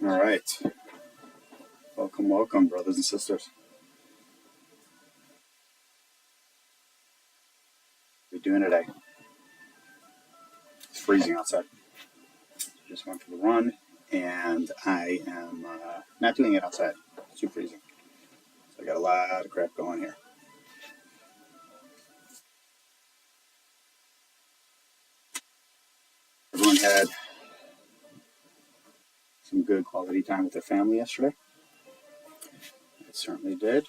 All right. Welcome, welcome, brothers and sisters. What are you doing today? It's freezing outside. Just went for the run, and I am not doing it outside. It's too freezing. So I got a lot of crap going here. Everyone had some good quality time with their family yesterday. I certainly did.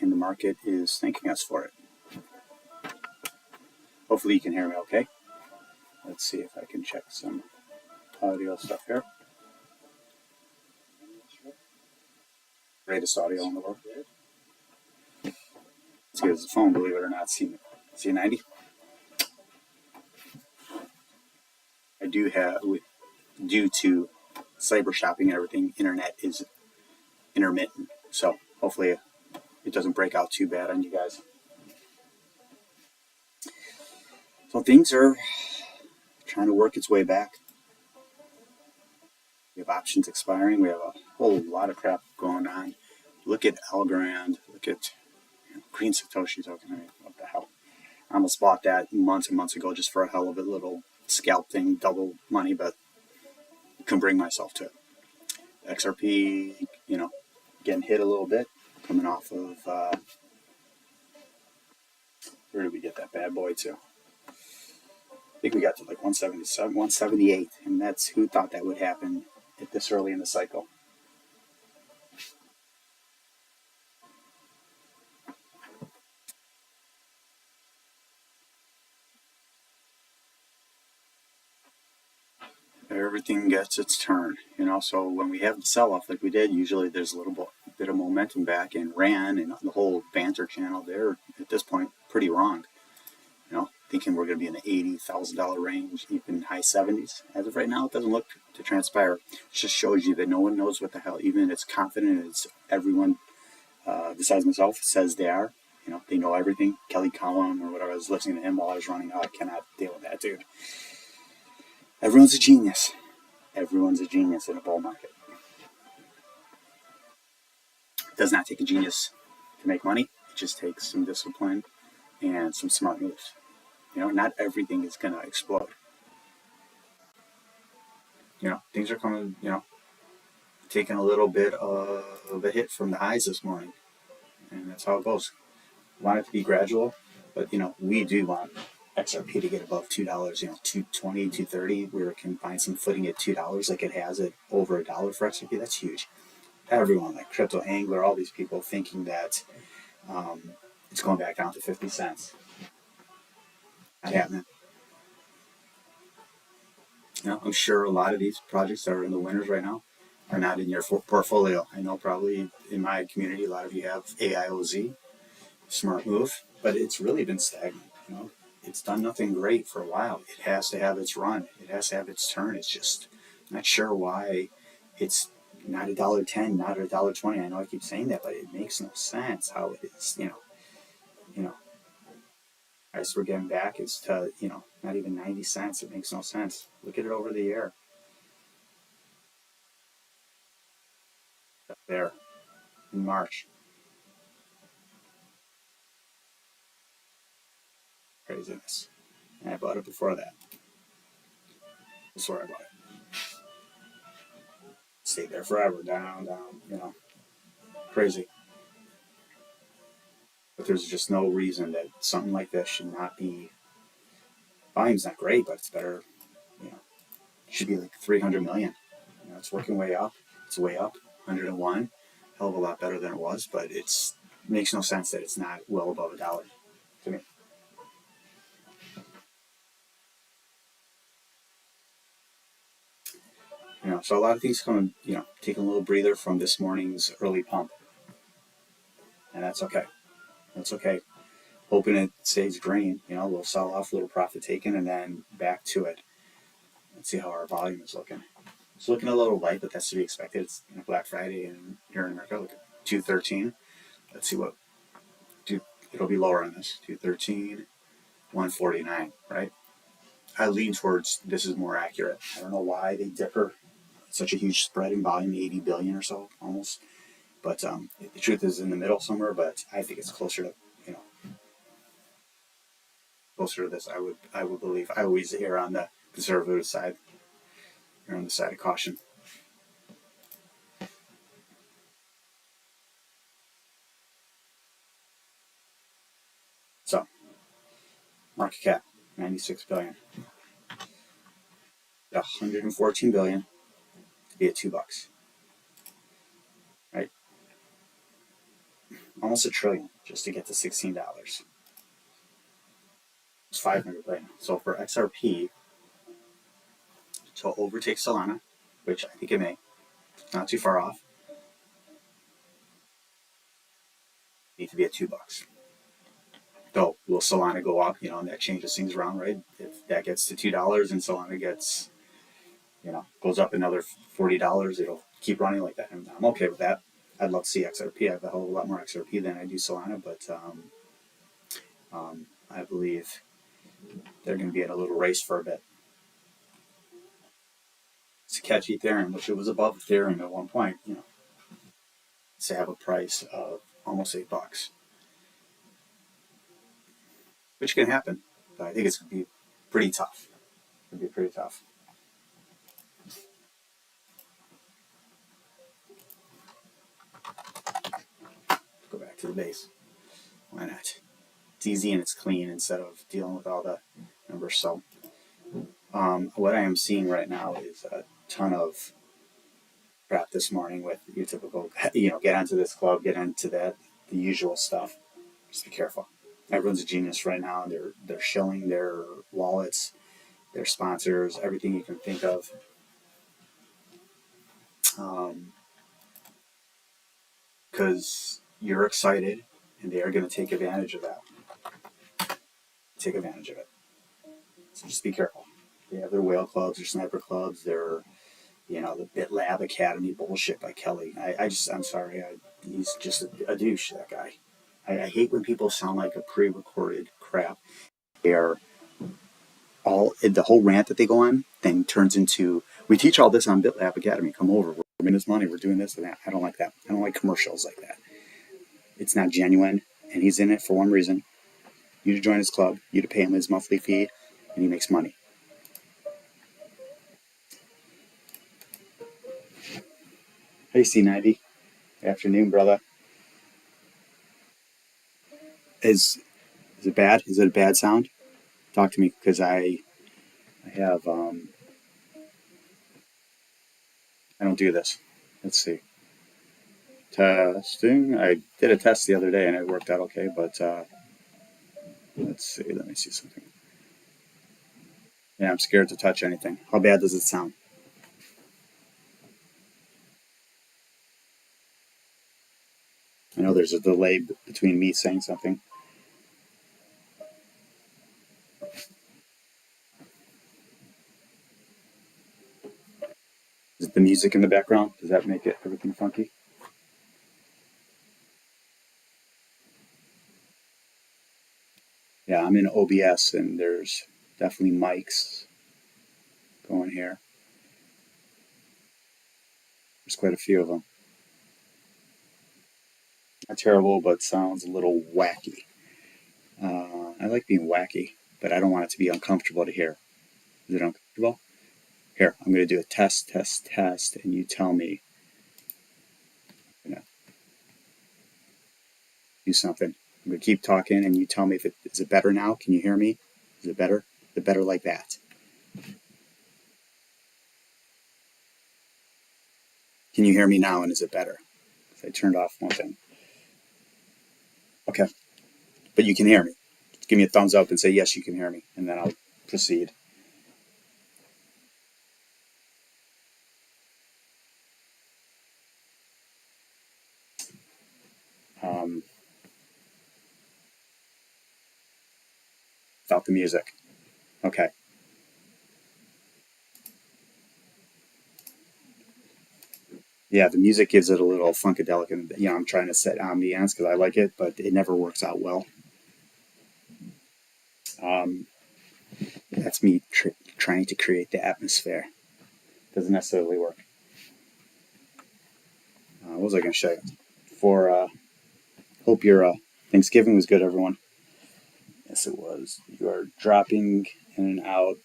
And the market is thanking us for it. Hopefully you can hear me okay. Let's see if I can check some audio stuff here. Greatest audio in the world. As good as the phone, believe it or not, C90. I do have, due to cyber shopping and everything, internet is intermittent. So hopefully it doesn't break out too bad on you guys. So things are trying to work its way back. We have options expiring. We have a whole lot of crap going on. Look at Algorand. Look at Green Satoshi token. I mean, what the hell? I almost bought that months and months ago just for a hell of a little scalp thing, double money, but couldn't bring myself to it. XRP, getting hit a little bit, coming off of, where did we get that bad boy to? I think we got to like 177, 178, and that's, who thought that would happen at this early in the cycle? Everything gets its turn, so when we have the sell-off like we did, usually there's a little bit of momentum back, and Ran and the whole banter channel, they're at this point pretty wrong, thinking we're going to be in the $80,000 range, even high 70s. As of right now, it doesn't look to transpire. It just shows you that no one knows what the hell, even as confident as everyone besides myself says they are. They know everything. Kelly Collum or whatever, I was listening to him while I was running out. I cannot deal with that dude. Everyone's a genius. Everyone's a genius in a bull market. It does not take a genius to make money. It just takes some discipline and some smart moves. Not everything is going to explode. Things are coming, taking a little bit of a hit from the highs this morning. And that's how it goes. Want it to be gradual, but, we do want XRP to get above $2, $2.20, $2.30, where it can find some footing at $2 like it has it over $1 for XRP. That's huge. Everyone, like Crypto Angler, all these people thinking that it's going back down to 50 cents. Not happening. I'm sure a lot of these projects that are in the winners right now are not in your portfolio. I know probably in my community, a lot of you have AIOZ, smart move, but it's really been stagnant. It's done nothing great for a while. It has to have its run. It has to have its turn. It's just not sure why it's not $1.10, not $1.20. I know I keep saying that, but it makes no sense how it is. Price we're getting back is to not even 90 cents. It makes no sense. Look at it over the year. Up there in March. Craziness. And I bought it before that. That's where I bought it. Stayed there forever, down, crazy. But there's just no reason that something like this should not be. Volume's not great, but it's better. It should be like 300 million. It's working way up. It's way up. 101, hell of a lot better than it was, but it makes no sense that it's not well above $1 to me. So a lot of things coming, taking a little breather from this morning's early pump, and that's okay. That's okay. Hoping it stays green, a little sell off, a little profit taken, and then back to it. Let's see how our volume is looking. It's looking a little light, but that's to be expected. It's Black Friday, and here in America, look at 213. Let's see what. It'll be lower on this. 213, 149, right? I lean towards this is more accurate. I don't know why they differ. Such a huge spread in volume, 80 billion or so, almost. But the truth is in the middle somewhere. But I think it's closer to, you know, closer to this. I would believe. I always err on the conservative side, err on the side of caution. So market cap 96 billion, 114 billion to be at $2, right? Almost a trillion just to get to $16. It's 500 billion. So for XRP to overtake Solana, which I think it may, not too far off, need to be at $2. Though will Solana go up? You know, and that changes things around, right? If that gets to $2 and Solana gets, you know, goes up another $40, it'll keep running like that. And I'm okay with that. I'd love to see XRP. I have a whole lot more XRP than I do Solana, but I believe they're going to be in a little race for a bit to catch Ethereum, which it was above Ethereum at one point. You know, to have a price of almost $8, which can happen. But I think it's going to be pretty tough. It's going to be pretty tough. Go back to the base. Why not? It's easy and it's clean instead of dealing with all the numbers. So what I am seeing right now is a ton of crap this morning with your typical, you know, get onto this club, get into that, the usual stuff. Just be careful. Everyone's a genius right now. They're shilling their wallets, their sponsors, everything you can think of. Because you're excited and they are going to take advantage of that. Take advantage of it. So just be careful. They have their whale clubs, their sniper clubs, their, you know, the BitLab Academy bullshit by Kelly. I'm sorry. He's just a douche, that guy. I hate when people sound like a pre-recorded crap. They're all, the whole rant that they go on then turns into, we teach all this on BitLab Academy. Come over. We're making this money. We're doing this and that. I don't like that. I don't like commercials like that. It's not genuine. And he's in it for one reason. You to join his club, you to pay him his monthly fee, and he makes money. Hey, C90. Afternoon, brother. Is it bad? Is it a bad sound? Talk to me, because I have I don't do this. Let's see. Testing. I did a test the other day and it worked out okay, but let's see. Let me see something. Yeah, I'm scared to touch anything. How bad does it sound? I know there's a delay between me saying something. Is it the music in the background? Does that make it everything funky? Yeah, I'm in OBS and there's definitely mics going here. There's quite a few of them. Not terrible, but sounds a little wacky. I like being wacky, but I don't want it to be uncomfortable to hear. Is it uncomfortable? Here, I'm going to do a test, and you tell me. I'm going to do something. I'm going to keep talking, and you tell me if is it better now? Can you hear me? Is it better? Is it better like that? Can you hear me now, and is it better? I turned off one thing. Okay, but you can hear me. Just give me a thumbs up and say yes, you can hear me, and then I'll proceed. Without the music. Okay. Yeah, the music gives it a little funkadelic, and you know, I'm trying to set ambiance because I like it, but it never works out well. That's me trying to create the atmosphere. Doesn't necessarily work. What was I going to show you? Hope your Thanksgiving was good, everyone. Yes, it was. You are dropping in and out.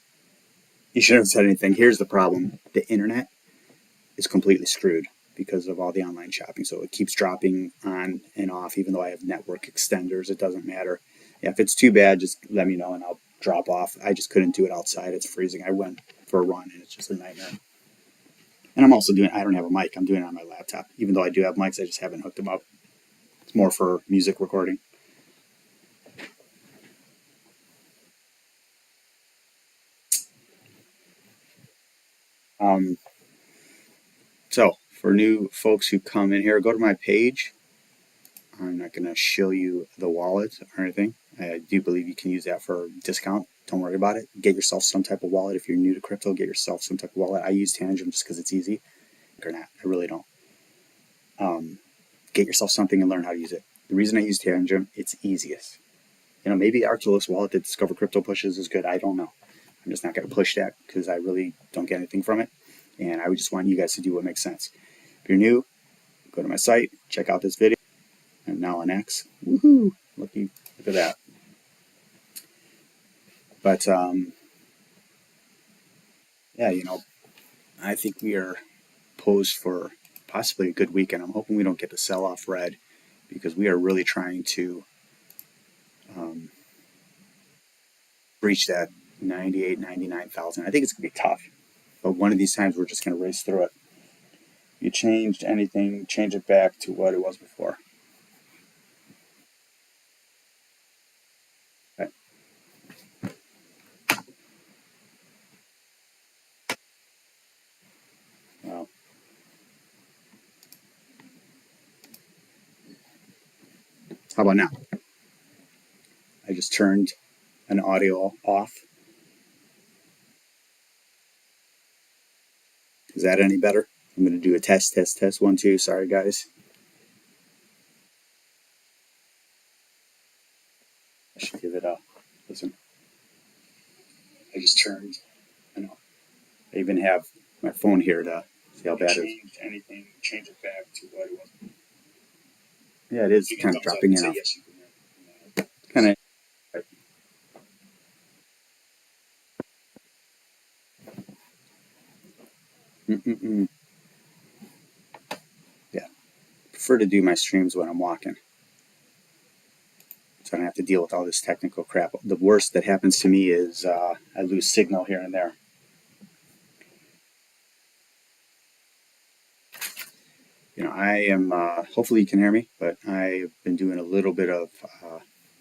You shouldn't have said anything. Here's the problem. The internet is completely screwed because of all the online shopping. So it keeps dropping on and off, even though I have network extenders. It doesn't matter. Yeah, if it's too bad, just let me know and I'll drop off. I just couldn't do it outside. It's freezing. I went for a run and it's just a nightmare. And I don't have a mic. I'm doing it on my laptop. Even though I do have mics, I just haven't hooked them up. It's more for music recording. Um, so for new folks who come in here, go to my page. I'm not going to show you the wallet or anything. I do believe you can use that for a discount. Don't worry about it. Get yourself some type of wallet. If you're new to crypto, get yourself some type of wallet. I use Tangent just because it's easy. Or not. I really don't. Get yourself something and learn how to use it. The reason I use Tangent, it's easiest. Maybe Arculus wallet that Discover Crypto pushes is good. I don't know. I'm just not going to push that because I really don't get anything from it. And I would just want you guys to do what makes sense. If you're new, go to my site, check out this video. I'm now on X. Woohoo! Look at that. But yeah, I think we are posed for possibly a good weekend. I'm hoping we don't get the sell-off red because we are really trying to breach that 98, 99,000. I think it's going to be tough. But one of these times we're just going to race through it. If you changed anything, change it back to what it was before. Okay. Well, how about now? I just turned an audio off. Is that any better? I'm going to do a test, 1, 2. Sorry, guys. I should give it a listen. I just turned. I know. I even have my phone here to see how bad it is. Change anything, change it back to what it was. Yeah, it is kind of dropping in. Yes, kind of. Yeah, prefer to do my streams when I'm walking, so I don't have to deal with all this technical crap. The worst that happens to me is I lose signal here and there. I am. Hopefully, you can hear me, but I've been doing a little bit of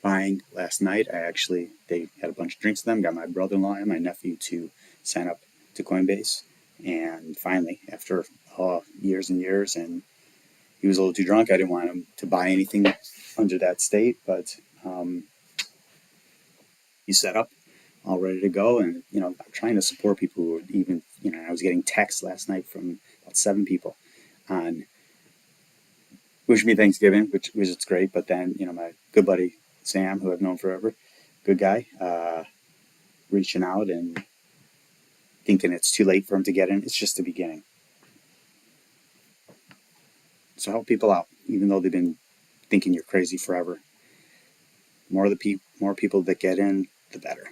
buying last night. They had a bunch of drinks with them. Got my brother-in-law and my nephew to sign up to Coinbase, and finally, after years and years, and he was a little too drunk. I didn't want him to buy anything under that state, but he's set up, all ready to go. And I'm trying to support people who even I was getting texts last night from about 7 people on wishing me Thanksgiving, which is great. But then my good buddy Sam, who I've known forever, good guy, reaching out and thinking it's too late for him to get in. It's just the beginning. So help people out, even though they've been thinking you're crazy forever. More people that get in, the better.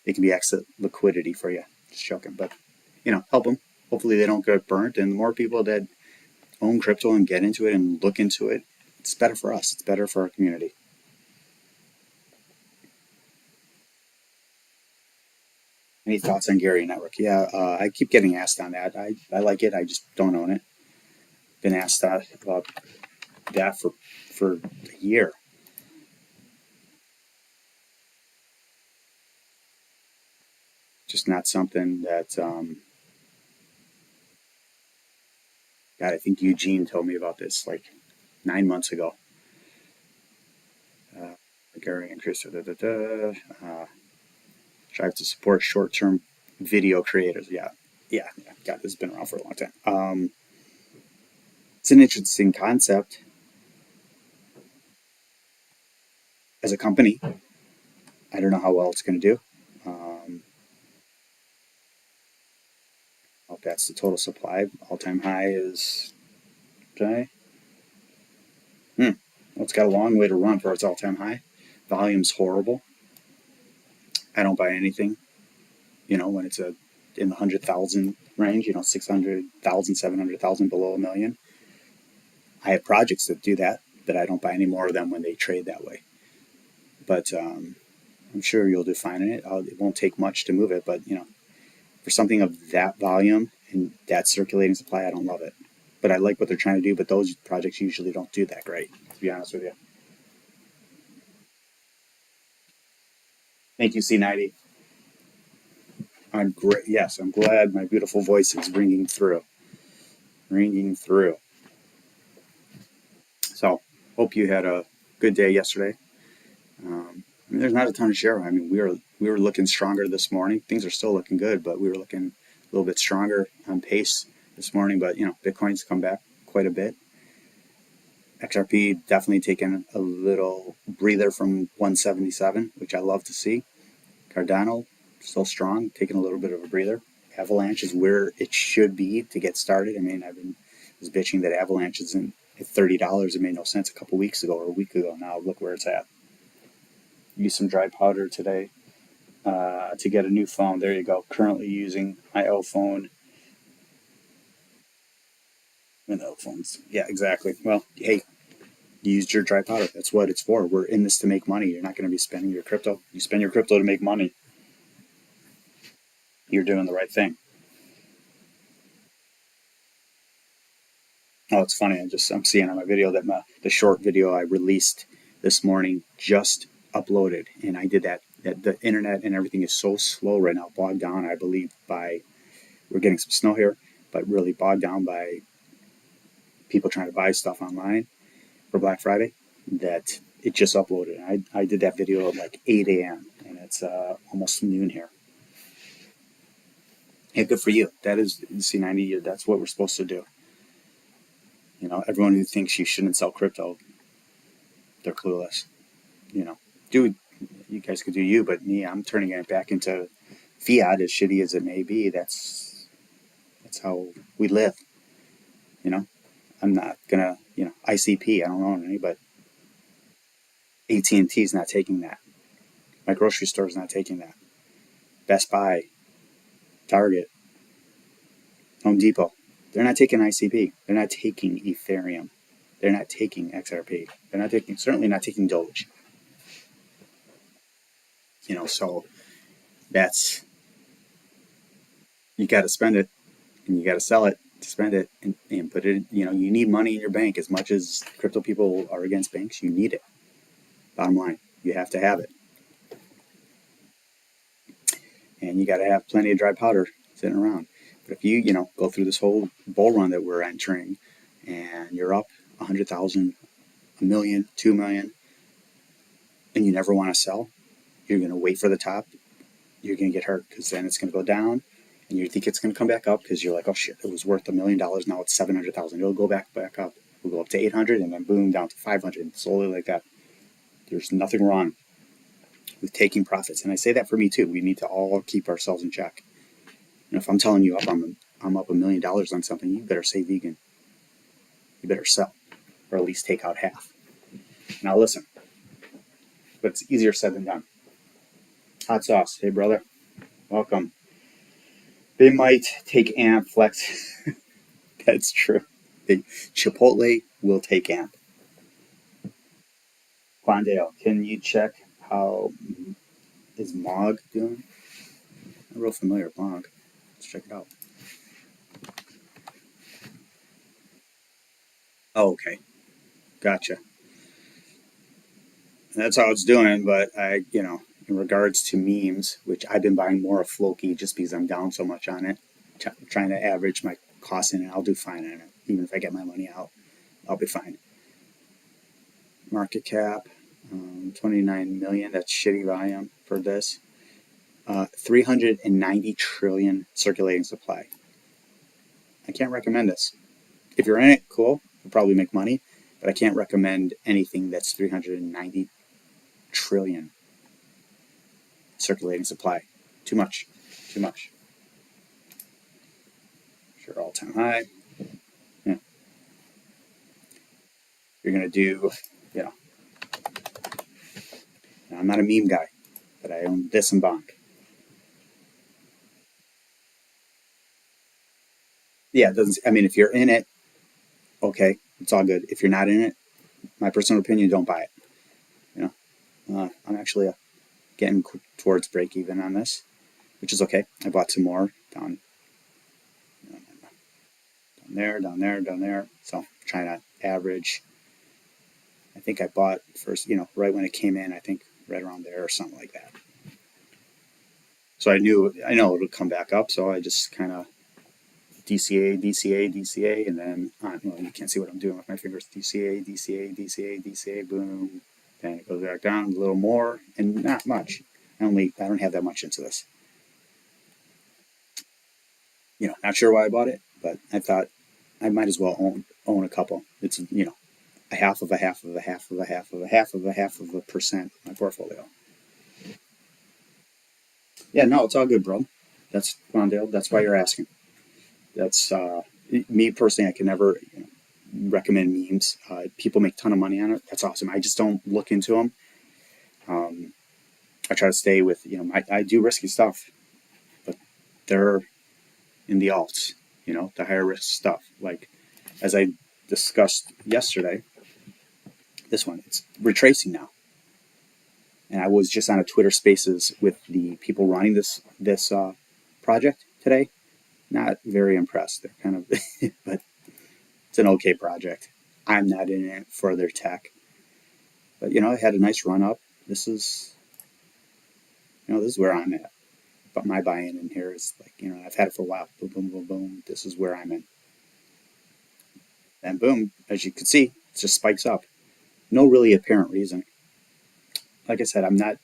It can be exit liquidity for you. Just joking, but help them. Hopefully they don't get burnt, and the more people that own crypto and get into it and look into it, it's better for us. It's better for our community. Any thoughts on Gary Network? Yeah, I keep getting asked on that. I like it. I just don't own it. Been asked about that for a year. Just not something that. God, I think Eugene told me about this like 9 months ago. Gary and Chris. Strive to support short-term video creators. Yeah. God, this has been around for a long time. It's an interesting concept as a company. I don't know how well it's going to do. Oh, that's the total supply. All-time high is okay. Well, it's got a long way to run for its all-time high. Volume's horrible. I don't buy anything, when it's in the 100,000 range, 600,000, 700,000 below a million. I have projects that do that, but I don't buy any more of them when they trade that way. But I'm sure you'll do fine in it. It won't take much to move it, but for something of that volume and that circulating supply, I don't love it. But I like what they're trying to do. But those projects usually don't do that great, to be honest with you. Thank you, C90. I'm great. Yes, I'm glad my beautiful voice is ringing through. Ringing through. So, hope you had a good day yesterday. There's not a ton to share. We were looking stronger this morning. Things are still looking good, but we were looking a little bit stronger on pace this morning. But Bitcoin's come back quite a bit. XRP definitely taking a little breather from 177, which I love to see. Cardano still strong, taking a little bit of a breather. Avalanche is where it should be to get started. Was bitching that Avalanche isn't at $30. It made no sense a couple weeks ago or a week ago. Now look where it's at. Use some dry powder today to get a new phone. There you go. Currently using my iPhone. Phones. Yeah, exactly. Well, hey, you used your dry powder. That's what it's for. We're in this to make money. You're not going to be spending your crypto. You spend your crypto to make money. You're doing the right thing. Oh, it's funny. I'm seeing on my video that the short video I released this morning just uploaded, and I did that. The internet and everything is so slow right now, bogged down. I believe we're getting some snow here, but really bogged down by people trying to buy stuff online for Black Friday. That it just uploaded. I did that video at like 8 a.m. and it's almost noon here. Hey, good for you. That is C90. That's what we're supposed to do. Everyone who thinks you shouldn't sell crypto, they're clueless. Dude, you guys could do you, but me, I'm turning it back into fiat, as shitty as it may be. That's how we live. I'm not gonna, ICP. I don't own any, but AT&T is not taking that. My grocery store is not taking that. Best Buy, Target, Home Depot, they're not taking ICP. They're not taking Ethereum. They're not taking XRP. Certainly not taking Doge. So that's, you got to spend it and you got to sell it to spend it and put it, you need money in your bank. As much as crypto people are against banks, you need it. Bottom line, you have to have it. And you got to have plenty of dry powder sitting around. But if you, go through this whole bull run that we're entering and you're up 100,000, a million, 2 million, and you never want to sell, you're going to wait for the top, you're going to get hurt because then it's going to go down and you think it's going to come back up because you're like, oh shit, it was worth $1 million. Now it's 700,000. It'll go back up. We'll go up to 800 and then boom, down to 500, slowly like that. There's nothing wrong with taking profits. And I say that for me too. We need to all keep ourselves in check. And if I'm telling you I'm up $1 million on something, you better say vegan. You better sell, or at least take out half. Now listen, but it's easier said than done. Hot sauce, hey brother, welcome. They might take AMP Flex. That's true. Chipotle will take AMP. Quandale, can you check how is Mog doing? I'm real familiar with Mog. Let's check it out. Oh, okay. Gotcha. That's how it's doing, but in regards to memes, which I've been buying more of Floki just because I'm down so much on it, trying to average my costs in it, I'll do fine in it. Even if I get my money out, I'll be fine. Market cap, 29 million. That's shitty volume for this. 390 trillion circulating supply. I can't recommend this. If you're in it, cool. You'll probably make money, but I can't recommend anything that's 390 trillion. circulating supply. Too much. Sure, all-time high. Yeah. You're gonna do, you know, I'm not a meme guy, but I own this and bonk. Yeah, it doesn't. I mean, if you're in it, okay, it's all good. If you're not in it, my personal opinion, don't buy it. You know, I'm actually getting towards break even on this, which is okay. I bought some more down down there. So I'm trying to average. I think I bought first, right when it came in. I think right around there or something like that. So I know it would come back up. So I just kind of DCA, and then well, you can't see what I'm doing with my fingers. DCA, boom. Then it goes back down a little more, and not much. I don't have that much into this. Not sure why I bought it, but I thought I might as well own a couple. It's a half of a half of a half of a half of a half of a half of a percent of my portfolio. Yeah, no, it's all good, bro. That's Mondale. That's why you're asking. That's me personally. I can never recommend memes. People make a ton of money on it. That's awesome. I just don't look into them. I try to stay with I do risky stuff, but they're in the alts. The higher risk stuff. Like as I discussed yesterday, this one it's retracing now, and I was just on a Twitter Spaces with the people running this project today. Not very impressed. They're kind of, but it's an okay project. I'm not in it for their tech, but it had a nice run up. This is where I'm at. But my buy-in in here is like I've had it for a while. Boom, boom, boom, boom. This is where I'm in. And boom, as you can see, it just spikes up. No really apparent reason. Like I said, I'm not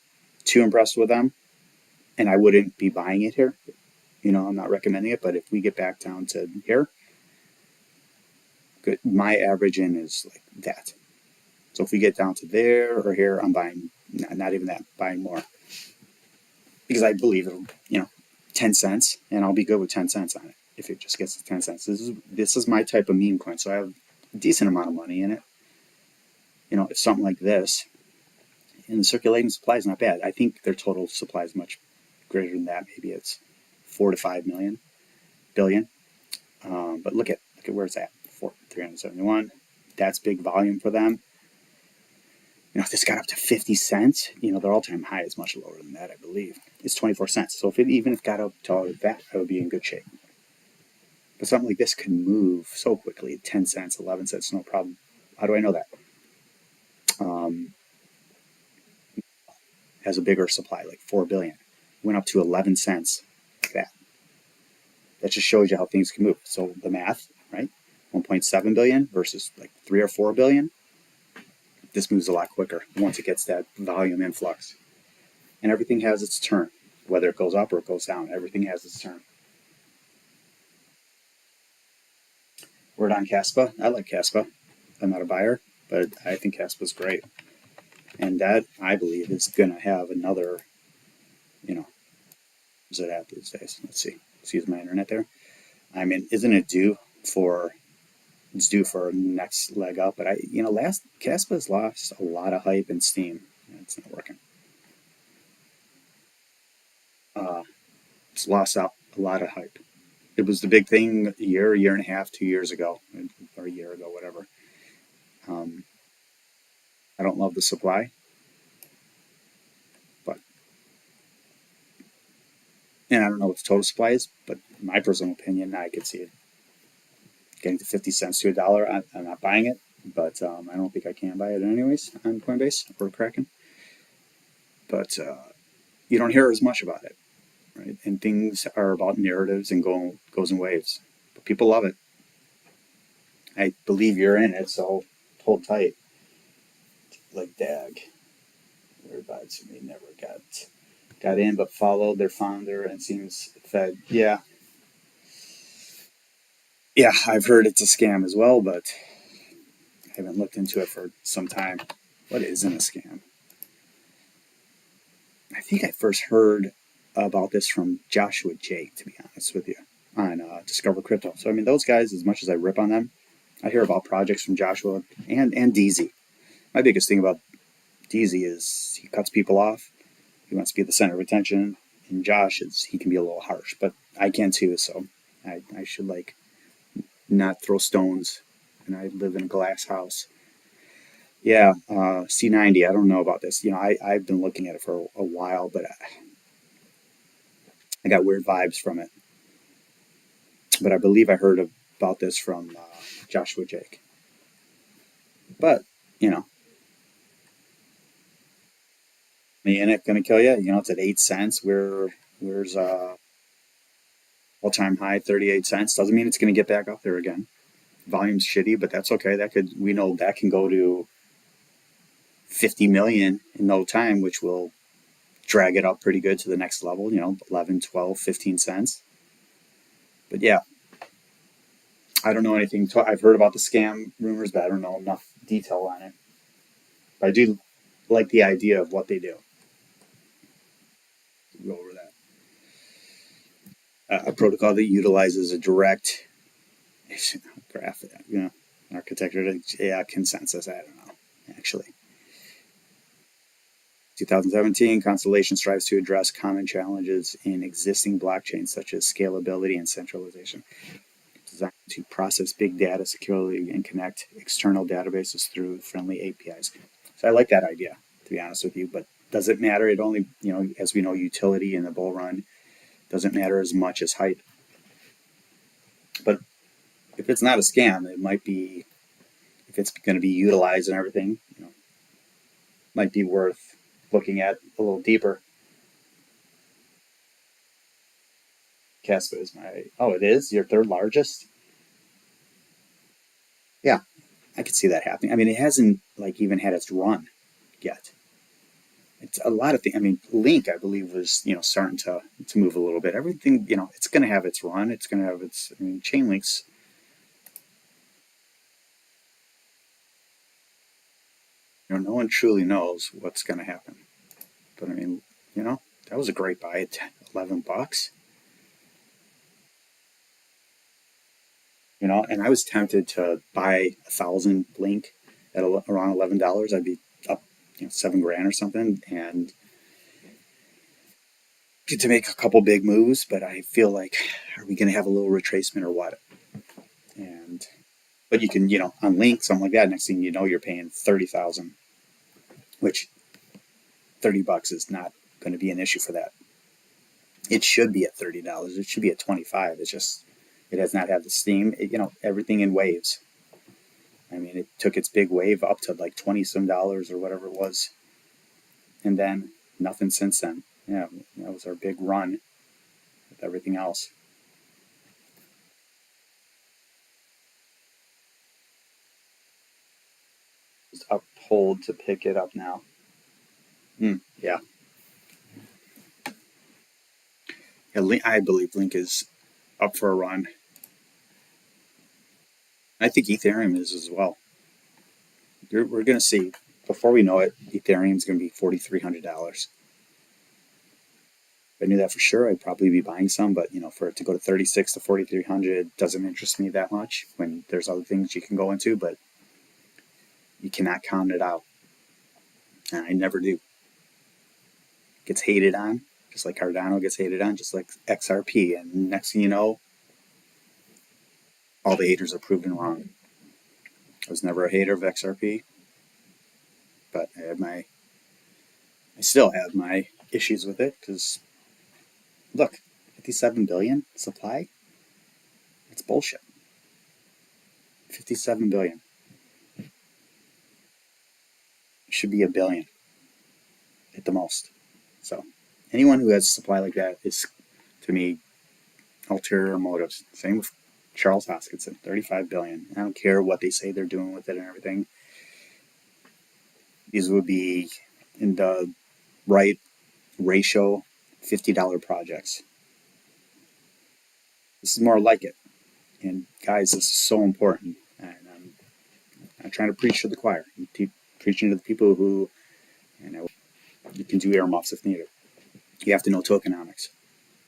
too impressed with them, and I wouldn't be buying it here. I'm not recommending it. But if we get back down to here, good. My average in is like that. So if we get down to there or here, I'm buying. Not even that. Buying more because I believe it'll. 10 cents, and I'll be good with 10 cents on it if it just gets to 10 cents. This is my type of meme coin, so I have a decent amount of money in it. If something like this, and the circulating supply is not bad. I think their total supply is much greater than that. Maybe it's 4 to 5 billion. But look at where it's at. 371. That's big volume for them. If this got up to 50 cents, their all-time high is much lower than that, I believe. It's 24 cents. So even if it got up to that, I would be in good shape. But something like this can move so quickly. 10 cents, 11 cents, no problem. How do I know that? Has a bigger supply, like 4 billion. Went up to 11 cents, like that. That just shows you how things can move. So the math, right? 1.7 billion versus like 3 or 4 billion. This moves a lot quicker once it gets that volume influx. And everything has its turn, whether it goes up or it goes down. Everything has its turn. Word on Caspa. I like Caspa. I'm not a buyer, but I think Caspa's great. And that, I believe, is going to have another, where's it at these days? Let's see. Excuse my internet there. I mean, isn't it due for a next leg up? But Caspa's lost a lot of hype and steam. It's not working. It's lost out a lot of hype. It was the big thing a year and a half, 2 years ago, or a year ago, whatever. I don't love the supply, but and I don't know what the total supply is, but my personal opinion, I could see it getting to 50 cents to $1. I'm not buying it, but I don't think I can buy it anyways on Coinbase or Kraken. But you don't hear as much about it, right? And things are about narratives and goes in waves. But people love it. I believe you're in it, so hold tight. Like Dag, whereabouts we never got in, but followed their founder and seems fed. Yeah, I've heard it's a scam as well, but I haven't looked into it for some time. What isn't a scam? I think I first heard about this from Joshua Jake, to be honest with you, on Discover Crypto. So I mean, those guys, as much as I rip on them, I hear about projects from Joshua and DZ. My biggest thing about DZ is he cuts people off. He wants to be the center of attention. And Josh is he can be a little harsh, but I can too. So I should like not throw stones. And I live in a glass house. Yeah, C90. I don't know about this. I've been looking at it for a while, but I got weird vibes from it. But I believe I heard about this from Joshua Jake. But you know, me and it gonna kill you. It's at 8 cents. Where's all time high 38 cents? Doesn't mean it's gonna get back up there again. Volume's shitty, but that's okay. We know that can go to 50 million in no time, which will drag it up pretty good to the next level. 11, 12, 15 cents. But yeah, I don't know anything. I've heard about the scam rumors, but I don't know enough detail on it. But I do like the idea of what they do. We'll go over that. A protocol that utilizes a direct graph, architecture, consensus. I don't know, actually. 2017, Constellation strives to address common challenges in existing blockchains such as scalability and centralization, designed to process big data securely and connect external databases through friendly APIs. So I like that idea, to be honest with you, but does it matter? It only, as we know, utility in the bull run doesn't matter as much as height. But if it's not a scam, it might be, if it's going to be utilized and everything, might be worth looking at a little deeper. Caspa is it is your third largest? Yeah, I could see that happening. I mean, it hasn't even had its run yet. It's a lot of things. I mean, Link, I believe, was starting to move a little bit. Everything, it's going to have its run. It's going to have its. I mean, Chainlink's. No one truly knows what's going to happen. But I mean, that was a great buy at $11. And I was tempted to buy 1,000 Link at around $11. I'd be up, $7,000 or something, and get to make a couple big moves. But I feel like, are we going to have a little retracement or what? And but you can, on Link, something like that. Next thing you know, you're paying 30,000, which $30 is not going to be an issue for that. It should be at $30. It should be at 25. It's just it has not had the steam. Everything in waves. I mean, it took its big wave up to like 20 some dollars or whatever it was, and then nothing since then. Yeah, that was our big run with everything else. Just uphold to pick it up now. Yeah. I believe Link is up for a run. I think Ethereum is as well. We're going to see, before we know it, Ethereum's going to be $4,300. If I knew that for sure, I'd probably be buying some. But for it to go to 36 to 4,300 doesn't interest me that much. When there's other things you can go into, but you cannot count it out, and I never do. It gets hated on, just like Cardano gets hated on, just like XRP, and next thing you know, all the haters are proven wrong. I was never a hater of XRP, but I still have my issues with it because, look, 57 billion supply. It's bullshit. 57 billion. It should be a billion at the most. So anyone who has a supply like that is, to me, ulterior motives. Same with Charles Hoskinson, 35 billion. I don't care what they say they're doing with it and everything. These would be in the right ratio, $50 projects. This is more like it. And guys, this is so important. And I'm trying to preach to the choir. I'm preaching to the people who, you can do earmuffs if needed. You have to know tokenomics,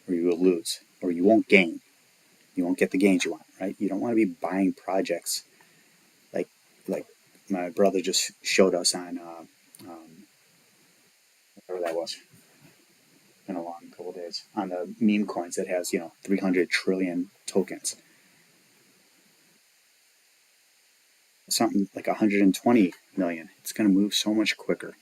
or you will lose, or you won't gain. You won't get the gains you want, right? You don't want to be buying projects like like my brother just showed us on whatever that was. Been a long couple of days on the meme coins that has 300 trillion tokens, something like 120 million. It's going to move so much quicker.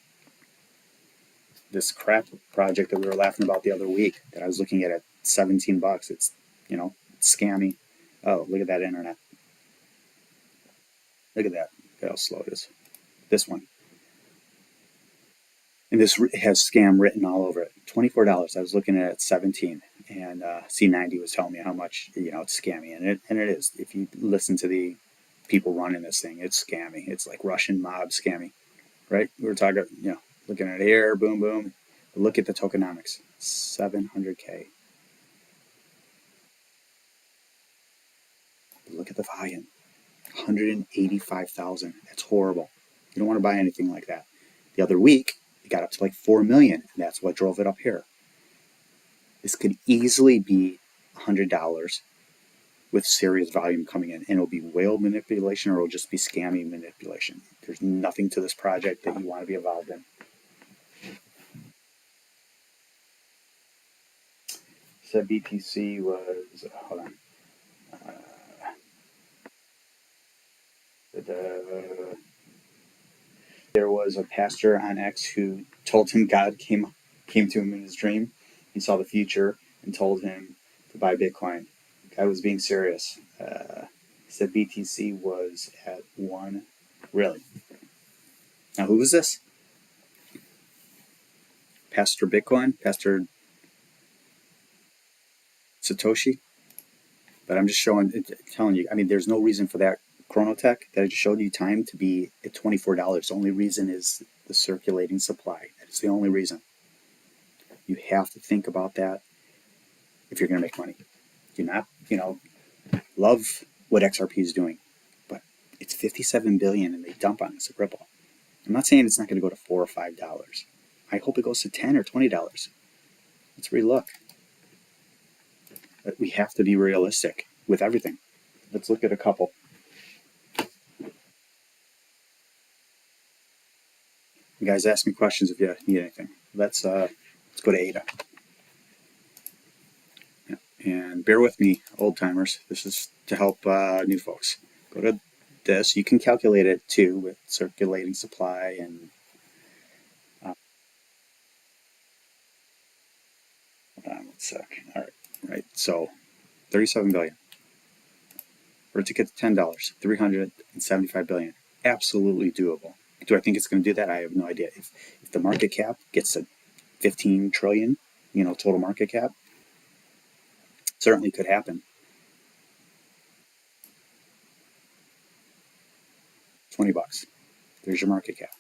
This crap project that we were laughing about the other week that I was looking at 17 bucks. It's it's scammy. Oh, look at that internet. Look at that. Look how slow it is. This one. And this has scam written all over it. $24. I was looking at it 17, and C90 was telling me how much it's scammy, and it is. If you listen to the people running this thing, it's scammy. It's like Russian mob scammy, right? We were talking, looking at it here, boom, boom. Look at the tokenomics, 700K. Look at the volume, 185,000. That's horrible. You don't want to buy anything like that. The other week, it got up to like 4 million, and that's what drove it up here. This could easily be $100 with serious volume coming in, and it'll be whale manipulation or it'll just be scammy manipulation. There's nothing to this project that you want to be involved in. So BTC was, hold on. There was a pastor on X who told him God came to him in his dream. He saw the future and told him to buy Bitcoin. The guy was being serious. He said BTC was at 1. Really? Now, who was this? Pastor Bitcoin? Pastor Satoshi? But I'm just telling you, I mean, there's no reason for that Chronotech that I just showed you time to be at $24. The only reason is the circulating supply. That's the only reason. You have to think about that if you're going to make money. Do not, love what XRP is doing, but it's 57 billion and they dump on us at Ripple. I'm not saying it's not going to go to $4 or $5. I hope it goes to $10 or $20. Let's relook. But we have to be realistic with everything. Let's look at a couple. You guys ask me questions if you need anything. Let's go to ADA. Yeah. And bear with me, old timers. This is to help new folks. Go to this. You can calculate it too with circulating supply and hold on 1 sec. All right. So 37 billion. For a ticket to $10, 375 billion. Absolutely doable. Do I think it's going to do that? I have no idea. If the market cap gets to 15 trillion, total market cap, certainly could happen. 20 bucks. There's your market cap.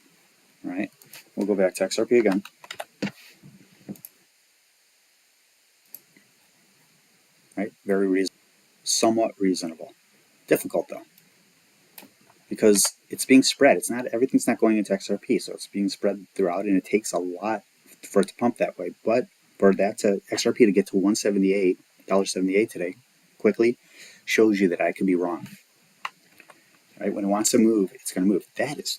All right. We'll go back to XRP again. Right. Very reasonable. Somewhat reasonable. Difficult though, because it's being spread. Everything's not going into XRP, so it's being spread throughout, and it takes a lot for it to pump that way. But for that to XRP to get to $178 today quickly shows you that I can be wrong. Right? When it wants to move, it's going to move. That is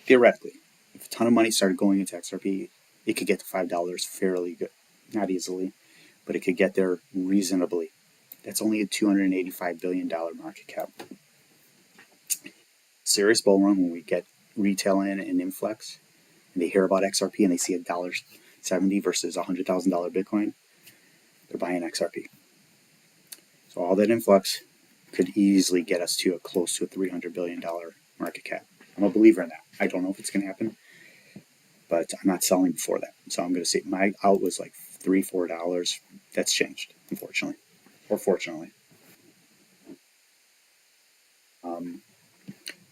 theoretically, if a ton of money started going into XRP, it could get to $5 fairly good. Not easily, but it could get there reasonably. That's only a $285 billion market cap. Serious bull run when we get retail in and influx, and they hear about XRP and they see $1.70 versus $100,000 Bitcoin, they're buying XRP. So all that influx could easily get us to close to a $300 billion market cap. I'm a believer in that. I don't know if it's going to happen, but I'm not selling before that. So I'm going to see. My out was like $3, $4. That's changed, unfortunately, or fortunately.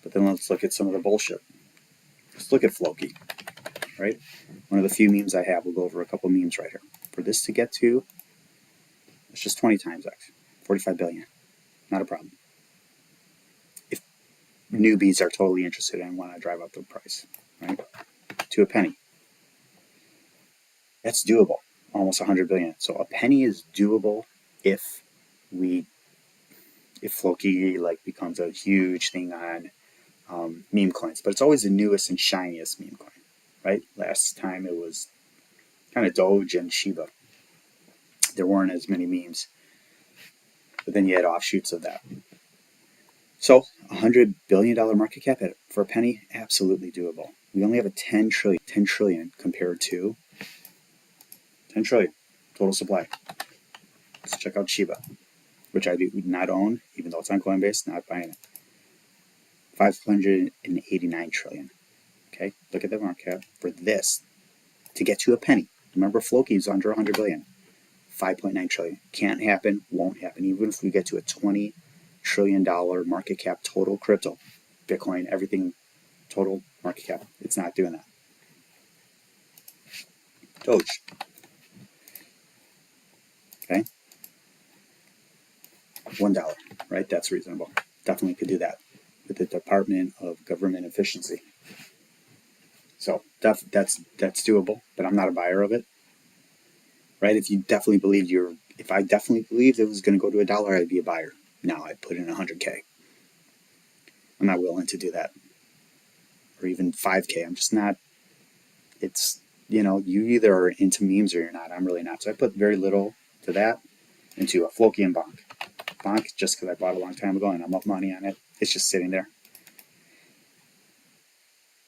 But then let's look at some of the bullshit. Let's look at Floki, right? One of the few memes I have. We'll go over a couple memes right here. For this to get to, it's just 20 times X, 45 billion. Not a problem. If newbies are totally interested and want to drive up the price, right? To a penny. That's doable. Almost 100 billion. So a penny is doable if we if Floki like becomes a huge thing on meme coins. But it's always the newest and shiniest meme coin, right? Last time it was kind of Doge and Shiba. There weren't as many memes, but then you had offshoots of that. So $100 billion market cap for a penny, absolutely doable. We only have a 10 trillion compared to 10 trillion total supply. Let's check out Shiba, which I do not own, even though it's on Coinbase, not buying it. 589 trillion. Okay, look at the market cap for this to get to a penny. Remember, Floki is under 100 billion. 5.9 trillion. Can't happen, won't happen. Even if we get to a $20 trillion market cap total crypto, Bitcoin, everything, total market cap, it's not doing that. Doge. Okay. $1, right? That's reasonable. Definitely could do that with the Department of Government Efficiency. So that's doable, but I'm not a buyer of it. Right? If I definitely believed it was going to go to $1, I'd be a buyer. Now I'd put in 100K. I'm not willing to do that, or even 5K. I'm just not. It's you either are into memes or you're not. I'm really not. So I put very little to that into a Floki and Bonk. Bonk just because I bought a long time ago and I'm up money on it. It's just sitting there.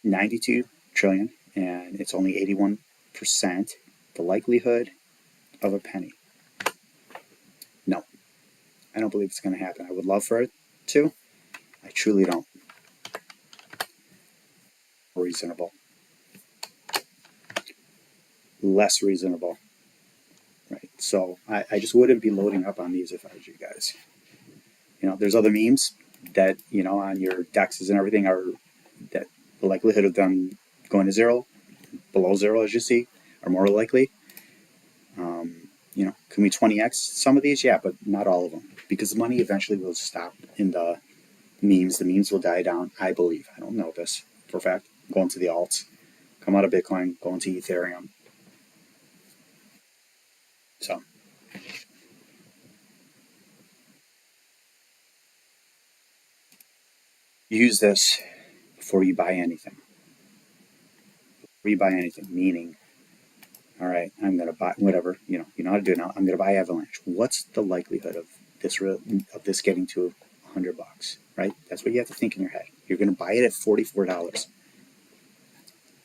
92 trillion, and it's only 81%. The likelihood of a penny. No, I don't believe it's going to happen. I would love for it to. I truly don't. Reasonable. Less reasonable. Right. So I just wouldn't be loading up on these if I was you guys. There's other memes that, on your DEXs and everything are that the likelihood of them going to zero, below zero, as you see, are more likely. Can we 20x some of these? Yeah, but not all of them, because the money eventually will stop in the memes. The memes will die down, I believe. I don't know this for a fact. Going to the alts, come out of Bitcoin, going to Ethereum. So use this before you buy anything. Before you buy anything, meaning, all right, I'm going to buy whatever, you know how to do it now. I'm going to buy Avalanche. What's the likelihood of this getting to $100, right? That's what you have to think in your head. You're going to buy it at $44.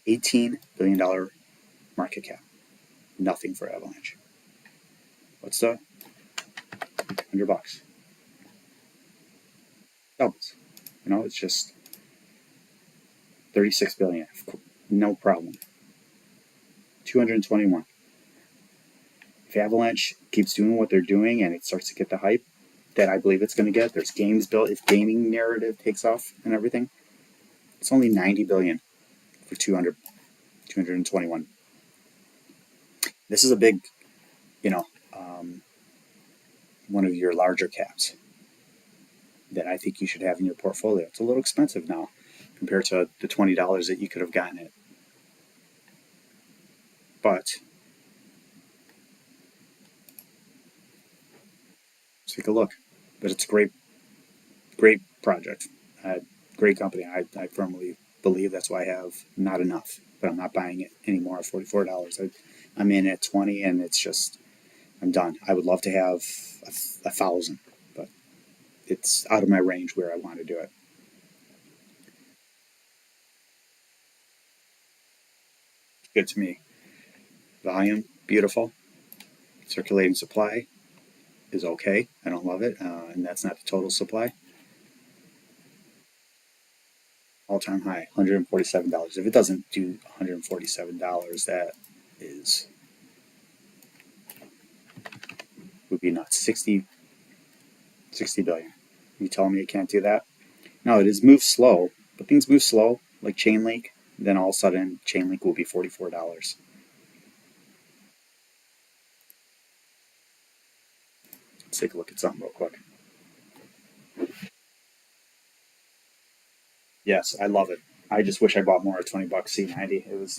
$18 billion market cap. Nothing for Avalanche. What's the $100? Doubles. It's just 36 billion. No problem. 221. If Avalanche keeps doing what they're doing and it starts to get the hype that I believe it's going to get, there's games built. If gaming narrative takes off and everything, it's only 90 billion for 221. This is a big, one of your larger caps that I think you should have in your portfolio. It's a little expensive now compared to the $20 that you could have gotten it. But take a look. But it's a great project, great company. I firmly believe that's why I have not enough, but I'm not buying it anymore at $44. I'm in at 20, and it's just I'm done. I would love to have 1,000, but it's out of my range where I want to do it. Good to me. Volume, beautiful. Circulating supply is okay. I don't love it, and that's not the total supply. All-time high, $147. If it doesn't do $147, that would be nuts. 60 billion. You telling me it can't do that? No, it is moved slow, but things move slow, like Chainlink. Then all of a sudden, Chainlink will be $44. Let's take a look at something real quick. Yes, I love it. I just wish I bought more at 20 bucks C90. It was,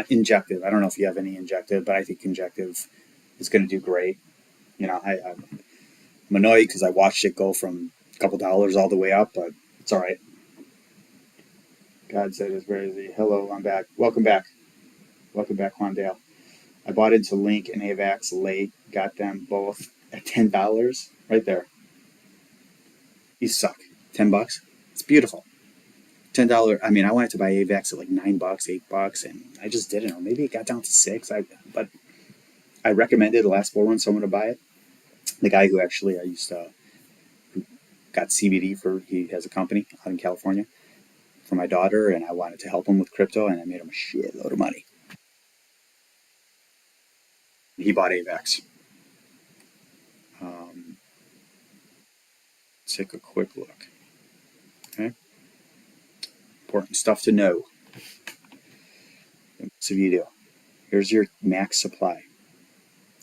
injective. I don't know if you have any injective, but I think injective is going to do great. I'm annoyed because I watched it go from a couple dollars all the way up, but it's all right. God said it's very easy. Hello, I'm back. Welcome back. Welcome back, Juandale. I bought into Link and AVAX late, got them both at $10 right there. You suck. 10 bucks? It's beautiful. $10. I mean, I wanted to buy AVAX at like $9, $8, and I just didn't. Or maybe it got down to $6. But I recommended the last bull run someone to buy it. The guy who actually I used to who got CBD for, he has a company out in California for my daughter, and I wanted to help him with crypto, and I made him a shitload of money. He bought AVAX. Take a quick look. Okay, important stuff to know. Most of you do. Here's your max supply.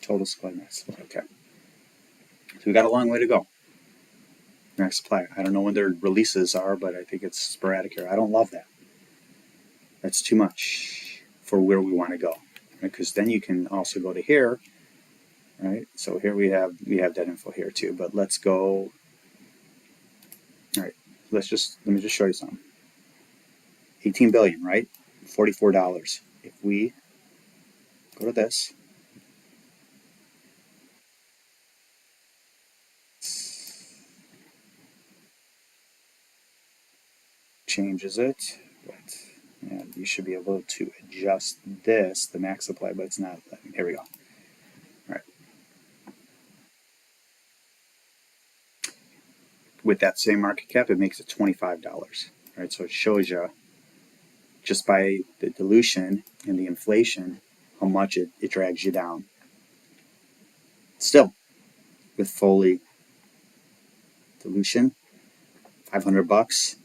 Total supply, max supply. Okay. So we got a long way to go. Max supply. I don't know when their releases are, but I think it's sporadic here. I don't love that. That's too much for where we want to go. Because then you can also go to here. Right? So here we have that info here too. But let's go. All right. Let me just show you something. 18 billion, right? $44. If we go to this, changes it, but and you should be able to adjust this, the max supply, but it's not. Here we go. All right. With that same market cap, it makes it $25. Right, so it shows you just by the dilution and the inflation how much it drags you down. Still, with fully dilution, 500 bucks.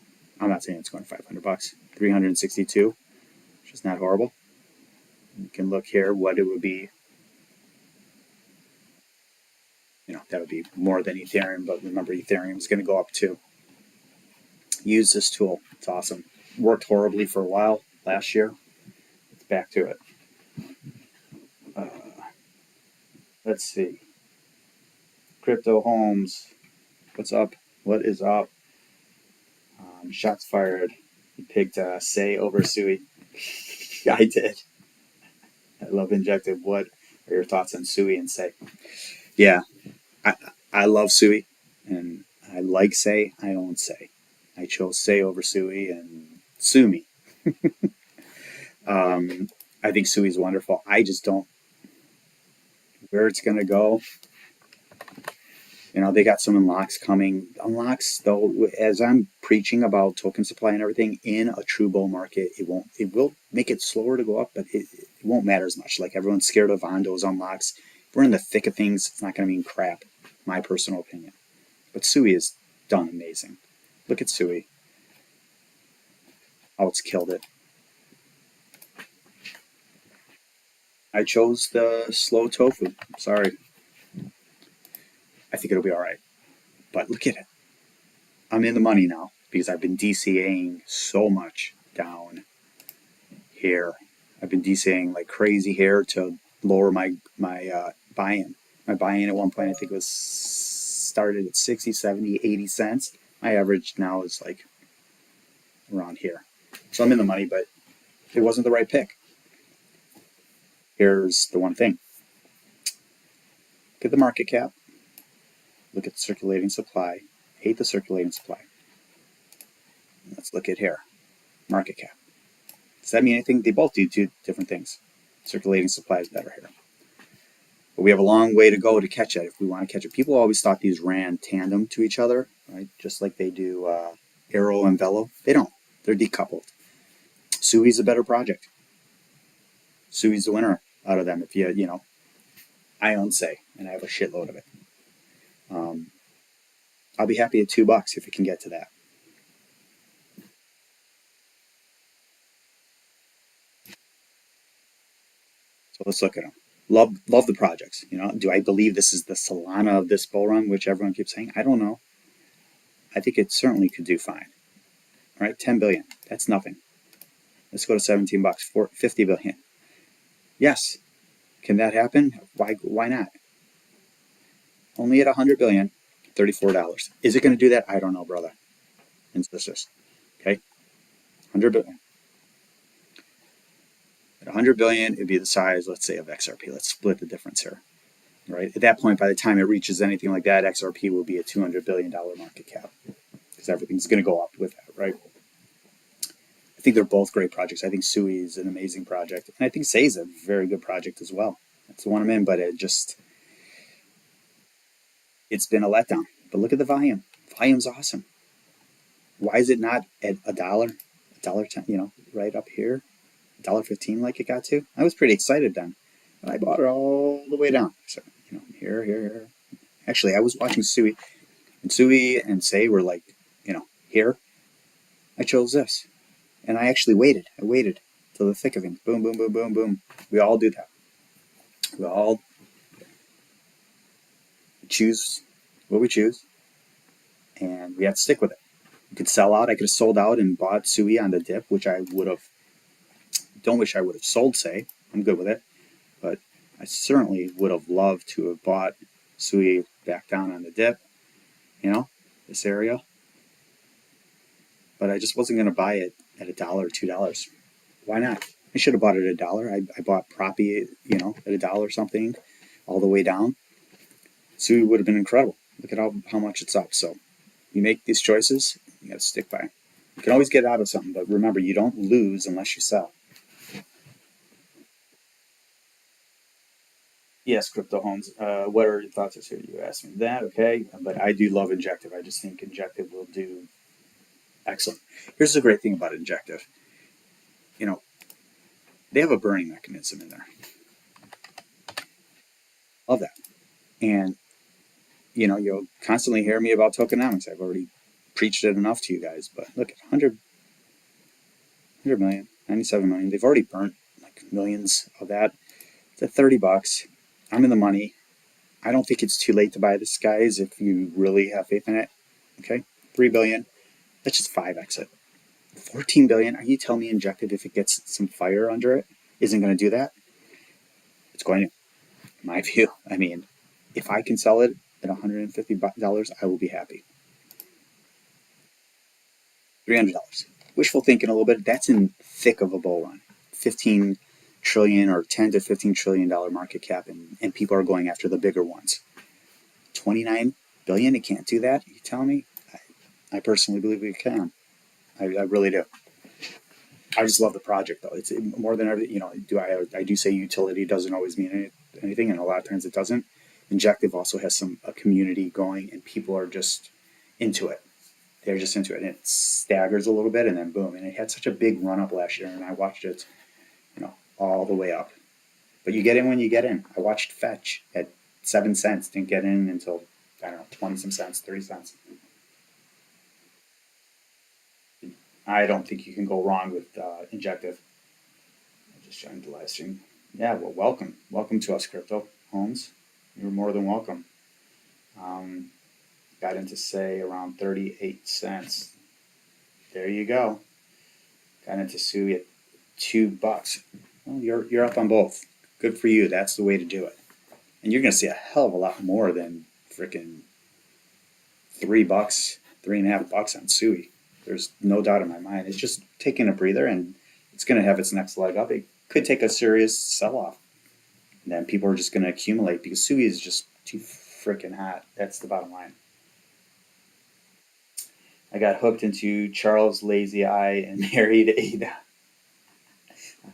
I'm not saying it's going to 500 bucks. 362, which is not horrible. You can look here what it would be. That would be more than Ethereum, but remember Ethereum is going to go up too. Use this tool. It's awesome. Worked horribly for a while last year. It's back to it. Let's see. Crypto Homes. What's up? What is up? Shots fired. You picked Say over Sui. I did. I love Injective. What are your thoughts on Sui and Say? Yeah, I love Sui, and I like Say. I own Say. I chose Say over Sui, and sue me. I think Sui is wonderful. I just don't where it's going to go. They got some unlocks coming. Unlocks, though, as I'm preaching about token supply and everything, in a true bull market, it will make it slower to go up, but it won't matter as much. Like everyone's scared of Vondo's unlocks. If we're in the thick of things, it's not going to mean crap, my personal opinion. But Sui has done amazing. Look at Sui. Oh, it's killed it. I chose the slow tofu. Sorry. I think it'll be all right. But look at it. I'm in the money now because I've been DCAing so much down here. I've been DCAing like crazy here to lower my buy-in. My buy-in at one point I think was started at 60, 70, 80 cents. My average now is like around here. So I'm in the money, but it wasn't the right pick. Here's the one thing. Look at the market cap. Look at the circulating supply. Hate the circulating supply. Let's look at here. Market cap. Does that mean anything? They both do two different things. Circulating supply is better here. But we have a long way to go to catch it if we want to catch it. People always thought these ran tandem to each other, right? Just like they do Arrow and Velo. They don't. They're decoupled. Sui's a better project. Sui's the winner out of them. If I own Say, and I have a shitload of it. I'll be happy at $2 if it can get to that. So let's look at them. Love the projects. Do I believe this is the Solana of this bull run, which everyone keeps saying? I don't know. I think it certainly could do fine. All right, 10 billion. That's nothing. Let's go to 17 bucks, 50 billion. Yes. Can that happen? Why not? Only at 100 billion, $34. Is it going to do that? I don't know, brother and sisters. Okay? 100 billion. At 100 billion, it'd be the size, let's say, of XRP. Let's split the difference here. Right? At that point, by the time it reaches anything like that, XRP will be a $200 billion market cap because everything's going to go up with that, right? I think they're both great projects. I think Sui is an amazing project, and I think Sei is a very good project as well. That's the one I'm in, but it's been a letdown. But look at the volume. Volume's awesome. Why is it not at $1, $1.10? Right up here, $1.15 like it got to? I was pretty excited then, but I bought it all the way down. So here. Actually, I was watching Sui, and Sui and Sei were like, here. I chose this. And I actually waited. I waited till the thick of it. Boom, boom, boom, boom, boom. We all do that. We all choose what we choose, and we have to stick with it. You could sell out. I could have sold out and bought Sui on the dip, which I would have. Don't wish I would have sold Sei. I'm good with it. But I certainly would have loved to have bought Sui back down on the dip, this area. But I just wasn't going to buy it at $1 or $2. Why not? I should have bought it at $1. I bought Proppy, at $1 something, all the way down. Sui would have been incredible. Look at how much it's up. So you make these choices, you got to stick by it. You can always get out of something, but remember, you don't lose unless you sell. Yes, crypto homes. What are your thoughts here? You asked me that, okay? But I do love Injective. I just think Injective will do excellent. Here's the great thing about Injective. They have a burning mechanism in there. Love that. And you'll constantly hear me about tokenomics. I've already preached it enough to you guys. But look at 100 million, 97 million. They've already burnt like millions of that. It's at $30. I'm in the money. I don't think it's too late to buy this, guys, if you really have faith in it. Okay, 3 billion. That's just 5x it. 14 billion. Are you telling me Injective, if it gets some fire under it, isn't going to do that? It's going to. In my view. I mean, if I can sell it at $150, I will be happy. $300. Wishful thinking a little bit. That's in thick of a bull run. 15 trillion or 10 to 15 trillion dollar market cap, and people are going after the bigger ones. 29 billion. It can't do that. You telling me? I personally believe it can. I really do. I just love the project though. It's more than everything. I do say utility doesn't always mean anything, and a lot of times it doesn't. Injective also has a community going, and people are just into it. They're just into it, and it staggers a little bit, and then boom. And it had such a big run up last year, and I watched it, all the way up. But you get in when you get in. I watched Fetch at 7 cents. Didn't get in until 20 some cents, 30 cents. I don't think you can go wrong with Injective. I just joined the live stream. Yeah, well, welcome to us, crypto homes. You're more than welcome. Got into Sei around 38 cents. There you go. Got into Sui at $2. Well, you're up on both. Good for you. That's the way to do it. And you're going to see a hell of a lot more than freaking $3, $3.50 on Sui. There's no doubt in my mind. It's just taking a breather, and it's going to have its next leg up. It could take a serious sell-off. And then people are just going to accumulate because Sui is just too freaking hot. That's the bottom line. I got hooked into Charles Lazy Eye and married Ada.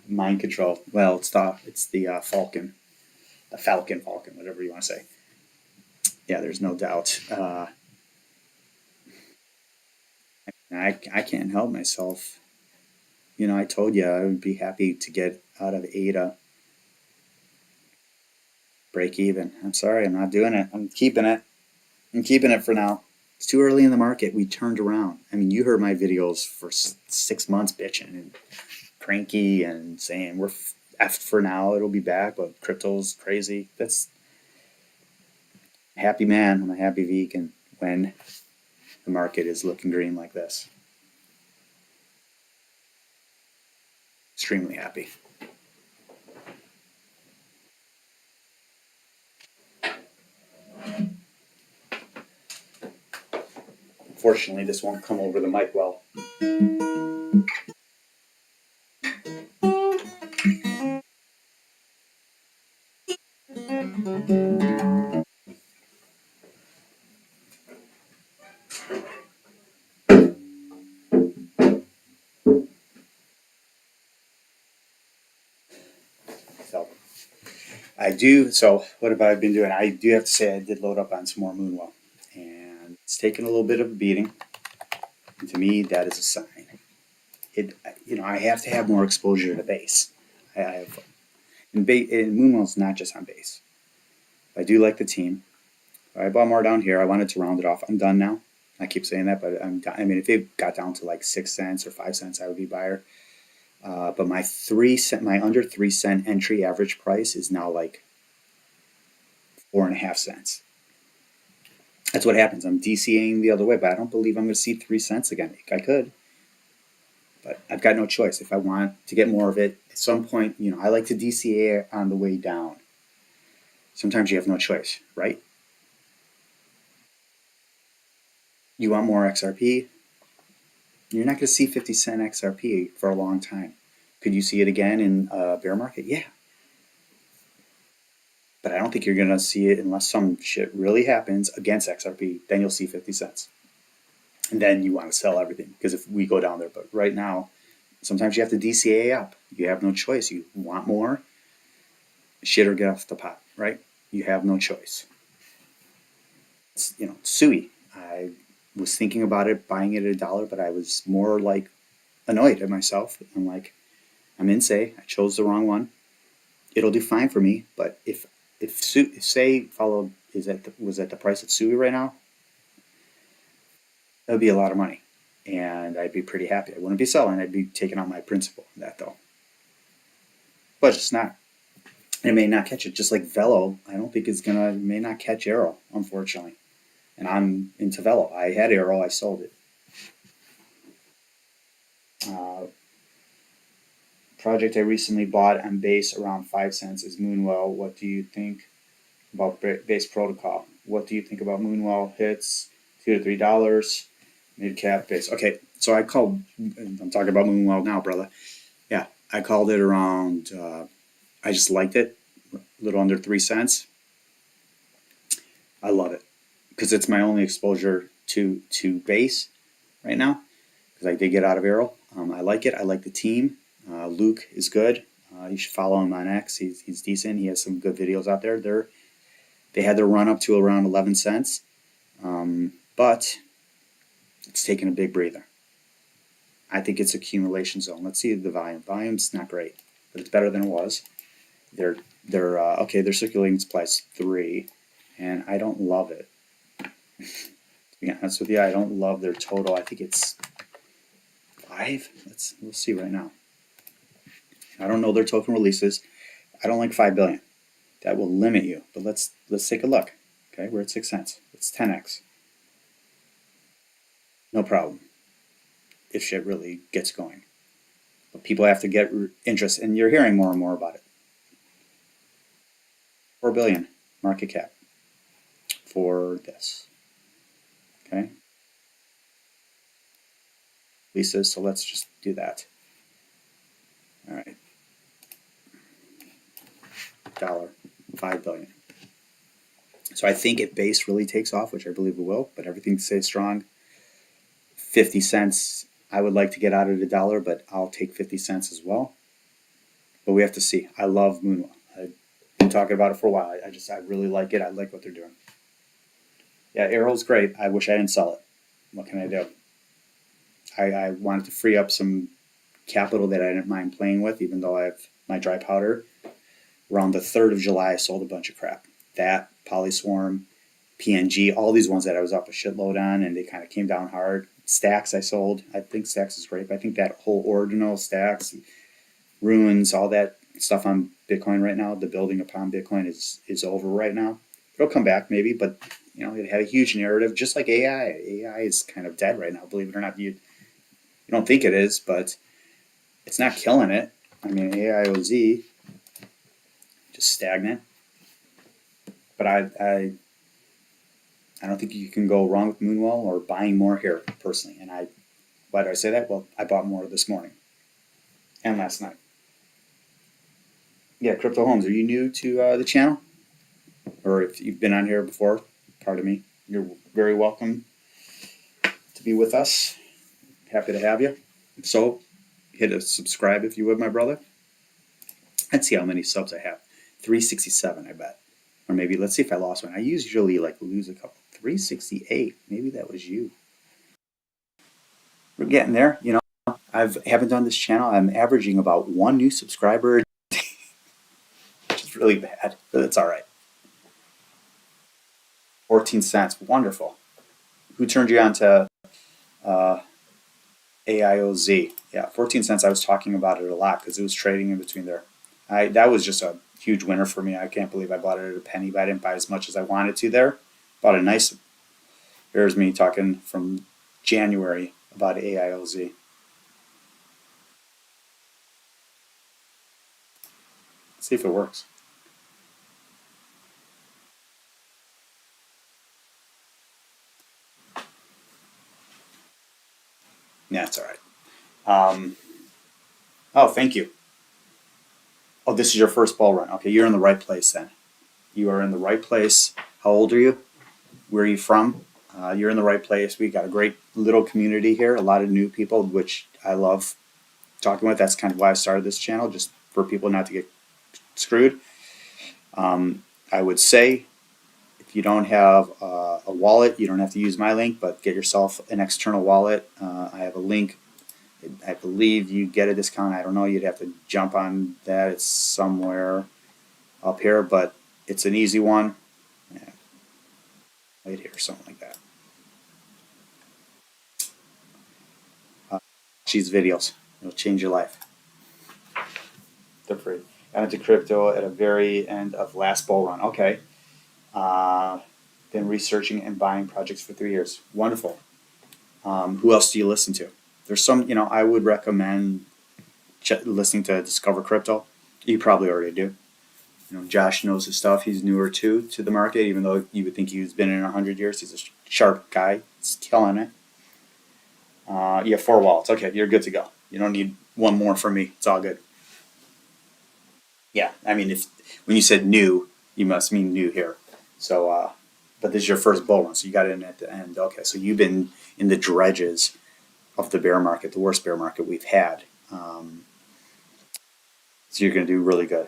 Mind control. Well, it's the Falcon. The Falcon, whatever you want to say. Yeah, there's no doubt. I can't help myself. I told you I would be happy to get out of Ada. Break even. I'm sorry, I'm not doing it. I'm keeping it. I'm keeping it for now. It's too early in the market. We turned around. I mean, you heard my videos for 6 months bitching and cranky and saying we're effed for now. It'll be back, but crypto's crazy. That's happy man. I'm a happy vegan when the market is looking green like this. extremely happy. Fortunately, this won't come over the mic well. So I do. So what have I been doing? I do have to say I did load up on some more Moonwell, and it's taken a little bit of a beating. And to me, that is a sign. I have to have more exposure to base. I have, and Moonwell's not just on base. I do like the team. I bought more down here. I wanted to round it off. I'm done now. I keep saying that, but I'm done. I mean, if it got down to like 6 cents or 5 cents, I would be buyer. But my my under 3 cent entry average price is now like 4.5 cents. That's what happens. I'm DCAing the other way, but I don't believe I'm going to see 3 cents again. I could, but I've got no choice. If I want to get more of it, at some point, I like to DCA on the way down. Sometimes you have no choice, right? You want more XRP? You're not going to see 50 cent XRP for a long time. Could you see it again in a bear market? Yeah. But I don't think you're going to see it unless some shit really happens against XRP. Then you'll see 50 cents. And then you want to sell everything because if we go down there. But right now, sometimes you have to DCA up. You have no choice. You want more, shit or get off the pot, right? You have no choice. Sui. I was thinking about it, buying it at $1, but I was more like annoyed at myself. I'm like, I'm in say. I chose the wrong one. It'll do fine for me, but if say followed was at the price of Sui right now, that would be a lot of money, and I'd be pretty happy. I wouldn't be selling. I'd be taking out my principal in that though. But it's not. It may not catch it. Just like Velo, I don't think may not catch Arrow, unfortunately. And I'm into Velo. I had Arrow. I sold it. Project I recently bought on base around 5 cents is Moonwell. What do you think about base protocol? What do you think about Moonwell hits $2 to $3 mid cap base? Okay, so I'm talking about Moonwell now, brother. Yeah, I called it around. I just liked it, a little under 3 cents. I love it because it's my only exposure to base right now because I did get out of Arrow. I like it. I like the team. Luke is good. You should follow him on X. He's decent. He has some good videos out there. They had their run up to around 11 cents, but it's taken a big breather. I think it's accumulation zone. Let's see the volume. Volume's not great, but it's better than it was. They're circulating supply is 3, and I don't love it. To be honest with you, I don't love their total. I think it's 5. We'll see right now. I don't know their token releases. I don't like 5 billion. That will limit you. But let's take a look. Okay, we're at 6 cents. It's 10x. No problem. If shit really gets going. But people have to get interest, and you're hearing more and more about it. 4 billion market cap for this. Okay. Leases, so let's just do that. All right. $5 billion. So I think if base really takes off, which I believe it will, but everything stays strong. 50 cents. I would like to get out at $1, but I'll take 50 cents as well. But we have to see. I love Moonwell. I've been talking about it for a while. I really like it. I like what they're doing. Yeah, Arrow's great. I wish I didn't sell it. What can I do? I wanted to free up some capital that I didn't mind playing with, even though I have my dry powder. Around the 3rd of July, I sold a bunch of crap. That, Polyswarm, PNG, all these ones that I was up a shitload on, and they kind of came down hard. Stacks I sold. I think Stacks is great, but I think that whole Ordinal, Stacks, Ruins, all that stuff on Bitcoin right now, the building upon Bitcoin is over right now. It'll come back maybe, but it had a huge narrative, just like AI. AI is kind of dead right now, believe it or not. You don't think it is, but it's not killing it. I mean, AIOZ, just stagnant. But I don't think you can go wrong with Moonwell or buying more here, personally. And why do I say that? Well, I bought more this morning and last night. Yeah, Crypto Homes, are you new to the channel? Or if you've been on here before, pardon me, you're very welcome to be with us. Happy to have you. If so, hit a subscribe if you would, my brother. Let's see how many subs I have. 367, I bet. Or maybe, let's see if I lost one. I usually lose a couple. 368. Maybe that was you. We're getting there. I haven't done this channel. I'm averaging about one new subscriber a day, which is really bad, but it's all right. 14 cents. Wonderful. Who turned you on to AIOZ? Yeah, 14 cents. I was talking about it a lot because it was trading in between there. That was just a huge winner for me. I can't believe I bought it at a penny, but I didn't buy as much as I wanted to there. Bought a nice. Here's me talking from January about AIOZ. Let's see if it works. Yeah, it's all right. Oh, thank you. Oh, this is your first bull run. Okay, you're in the right place then. You are in the right place. How old are you? Where are you from? You're in the right place. We got a great little community here, a lot of new people, which I love talking with. That's kind of why I started this channel, just for people not to get screwed. I would say if you don't have a wallet, you don't have to use my link, but get yourself an external wallet. I have a link. I believe you get a discount. I don't know. You'd have to jump on that. It's somewhere up here, but it's an easy one. Yeah. Right here, something like that. These videos. It'll change your life. They're free. Got into crypto at a very end of last bull run. Okay. Been researching and buying projects for 3 years. Wonderful. Who else do you listen to? There's some, I would recommend listening to Discover Crypto. You probably already do. Josh knows his stuff. He's newer too to the market, even though you would think he's been in 100 years. He's a sharp guy. He's killing it. You have 4 wallets. Okay, you're good to go. You don't need one more from me. It's all good. Yeah, I mean, when you said new, you must mean new here. So, but this is your first bull run, so you got in at the end. Okay, so you've been in the dredges of the bear market, the worst bear market we've had. So you're going to do really good.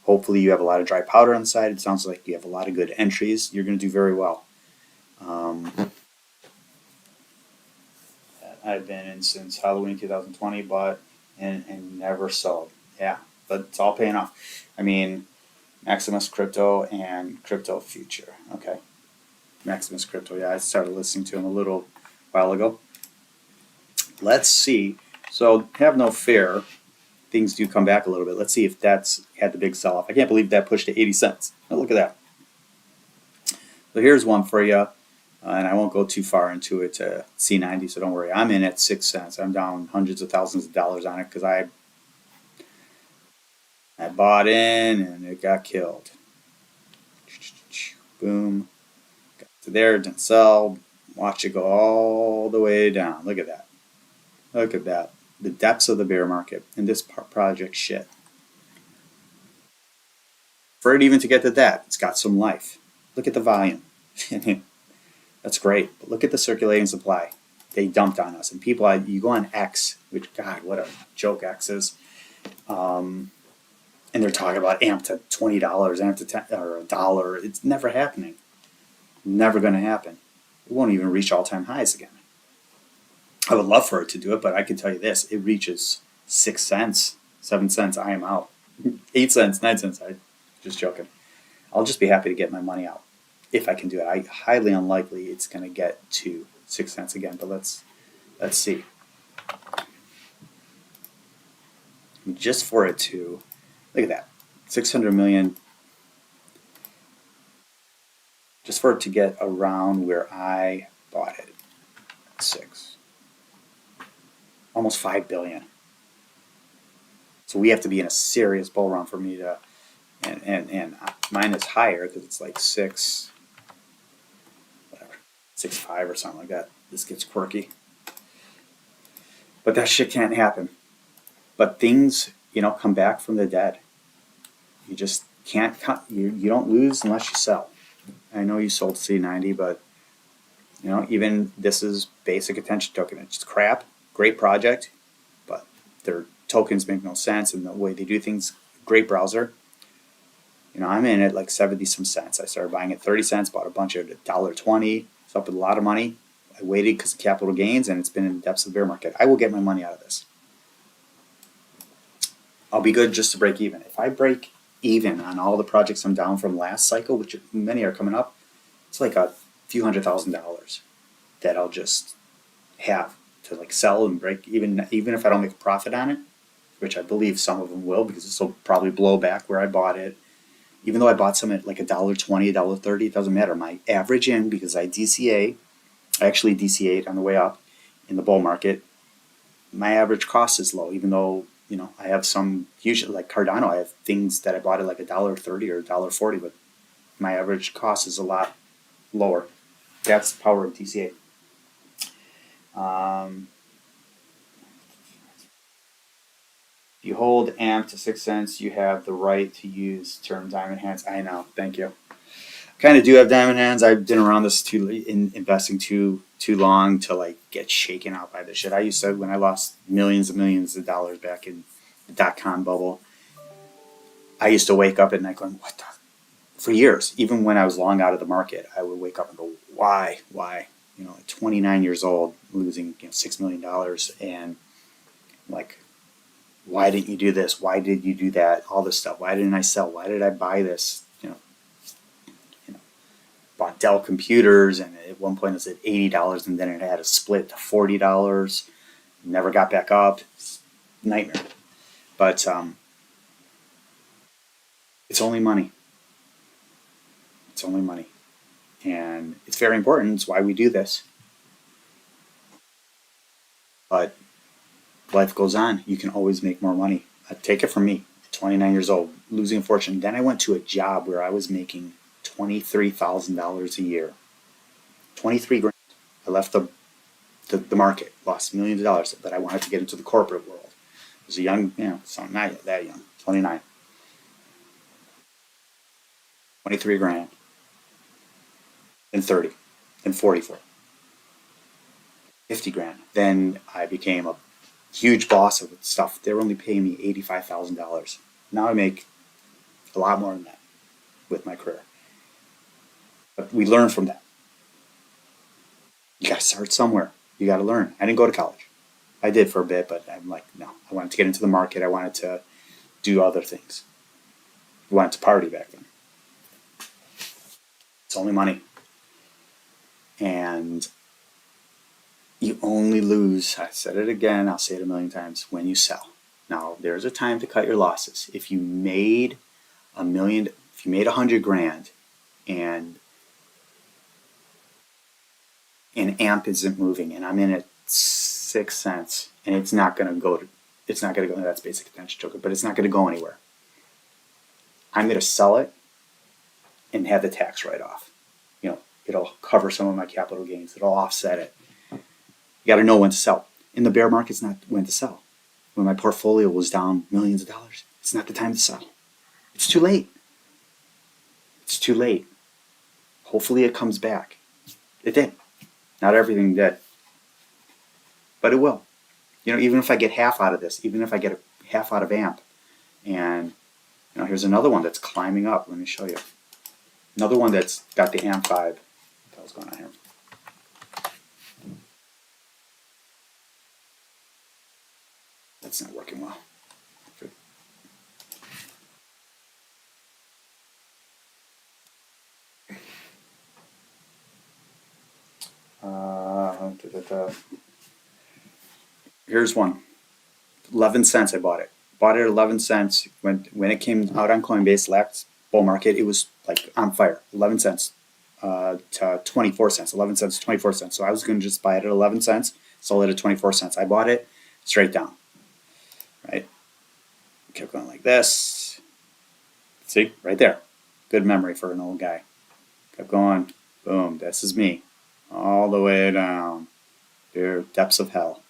Hopefully you have a lot of dry powder on the side. It sounds like you have a lot of good entries. You're going to do very well. I've been in since Halloween 2020, bought and never sold. Yeah, but it's all paying off. I mean, Maximus Crypto and Crypto Future. Okay, Maximus Crypto. Yeah, I started listening to him a little while ago. Let's see. So have no fear. Things do come back a little bit. Let's see if that's had the big sell-off. I can't believe that pushed to 80 cents. Oh, look at that. So here's one for you, and I won't go too far into it to C90, so don't worry. I'm in at 6 cents. I'm down hundreds of thousands of dollars on it because I bought in and it got killed. Boom. Got to there, didn't sell. Watch it go all the way down. Look at that. Look at that. The depths of the bear market and this project shit. For it even to get to that, it's got some life. Look at the volume. That's great. But look at the circulating supply. They dumped on us. And people, you go on X, which, God, what a joke X is. And they're talking about amp to $20, amp to $10, or $1. It's never happening. Never going to happen. It won't even reach all-time highs again. I would love for it to do it, but I can tell you this. It reaches 6 cents, 7 cents, I am out. 8 cents, 9 cents, I'm just joking. I'll just be happy to get my money out if I can do it. Highly unlikely it's going to get to 6 cents again, but let's see. Just for it to, look at that, 600 million. Just for it to get around where I bought it, 6. Almost 5 billion. So we have to be in a serious bull run for me to, and mine is higher because it's like 6.5 or something like that. This gets quirky. But that shit can't happen. But things, come back from the dead. You just can't cut. You don't lose unless you sell. I know you sold C90, but even this is basic attention token. It's crap. Great project, but their tokens make no sense, and the way they do things. Great browser. I'm in at like 70 some cents. I started buying at 30 cents. Bought a bunch at $1.20. It's up with a lot of money. I waited because of capital gains, and it's been in the depths of the bear market. I will get my money out of this. I'll be good just to break even. If I break even on all the projects I'm down from last cycle, which many are coming up, it's like a few $100,000 that I'll just have to like sell and break even if I don't make a profit on it, which I believe some of them will, because this will probably blow back where I bought it. Even though I bought some at like $1.20, $1.30, it doesn't matter. My average in, because I actually DCA'd on the way up in the bull market, my average cost is low, even though I have some, usually like Cardano, I have things that I bought at like $1.30 or $1.40, but my average cost is a lot lower. That's the power of DCA. If you hold AMP to 6 cents, you have the right to use term diamond hands. I know, thank you. Kind of do have diamond hands. I've been around this investing too long to like get shaken out by this shit. I used to, when I lost millions and millions of dollars back in the .com bubble, I used to wake up at night going, what the? For years, even when I was long out of the market, I would wake up and go, why? At 29 years old, losing $6 million, and like, why didn't you do this? Why did you do that? All this stuff. Why didn't I sell? Why did I buy this? Bought Dell computers, and at one point it was at $80, and then it had a split to $40. Never got back up. It's a nightmare. But it's only money. It's only money. And it's very important. It's why we do this. But life goes on. You can always make more money. Take it from me, 29 years old, losing a fortune. Then I went to a job where I was making $23,000 a year. 23 grand. I left the market, lost millions of dollars, but I wanted to get into the corporate world. I was a young, so not that young, 29. 23 grand. Then 30. Then 44. 50 grand. Then I became a huge boss of stuff. They were only paying me $85,000. Now I make a lot more than that with my career. But we learn from that. You got to start somewhere. You got to learn. I didn't go to college. I did for a bit, but I'm like, no. I wanted to get into the market. I wanted to do other things. I wanted to party back then. It's only money. And you only lose, I said it again, I'll say it a million times, when you sell. Now, there's a time to cut your losses. If you made $100 grand and AMP isn't moving, and I'm in at 6 cents, and it's not going to go, that's basic attention token, but it's not going to go anywhere. I'm going to sell it and have the tax write-off. It'll cover some of my capital gains. It'll offset it. You got to know when to sell. In the bear market's not when to sell. When my portfolio was down millions of dollars, it's not the time to sell. It's too late. It's too late. Hopefully it comes back. It did. Not everything did. But it will. Even if I get half out of this, even if I get half out of AMP, and here's another one that's climbing up. Let me show you. Another one that's got the AMP vibe. What's going on here? That's not working well. Here's one. 11 cents I bought it. Bought it at 11 cents. When it came out on Coinbase last bull market, it was like on fire. 11 cents to 24 cents. 11 cents to 24 cents. So I was going to just buy it at 11 cents, sold it at 24 cents. I bought it straight down. Right? Kept going like this. See, right there. Good memory for an old guy. Kept going. Boom. This is me. All the way down. Dear depths of hell.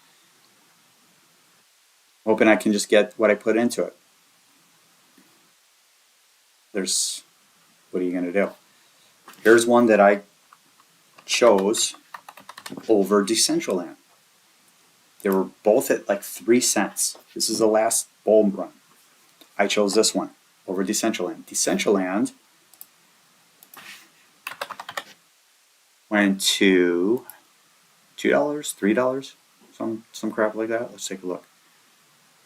Hoping I can just get what I put into it. What are you going to do? Here's one that I chose over Decentraland. They were both at like 3 cents. This is the last bull run. I chose this one over Decentraland. Decentraland went to $2, $3, some crap like that. Let's take a look.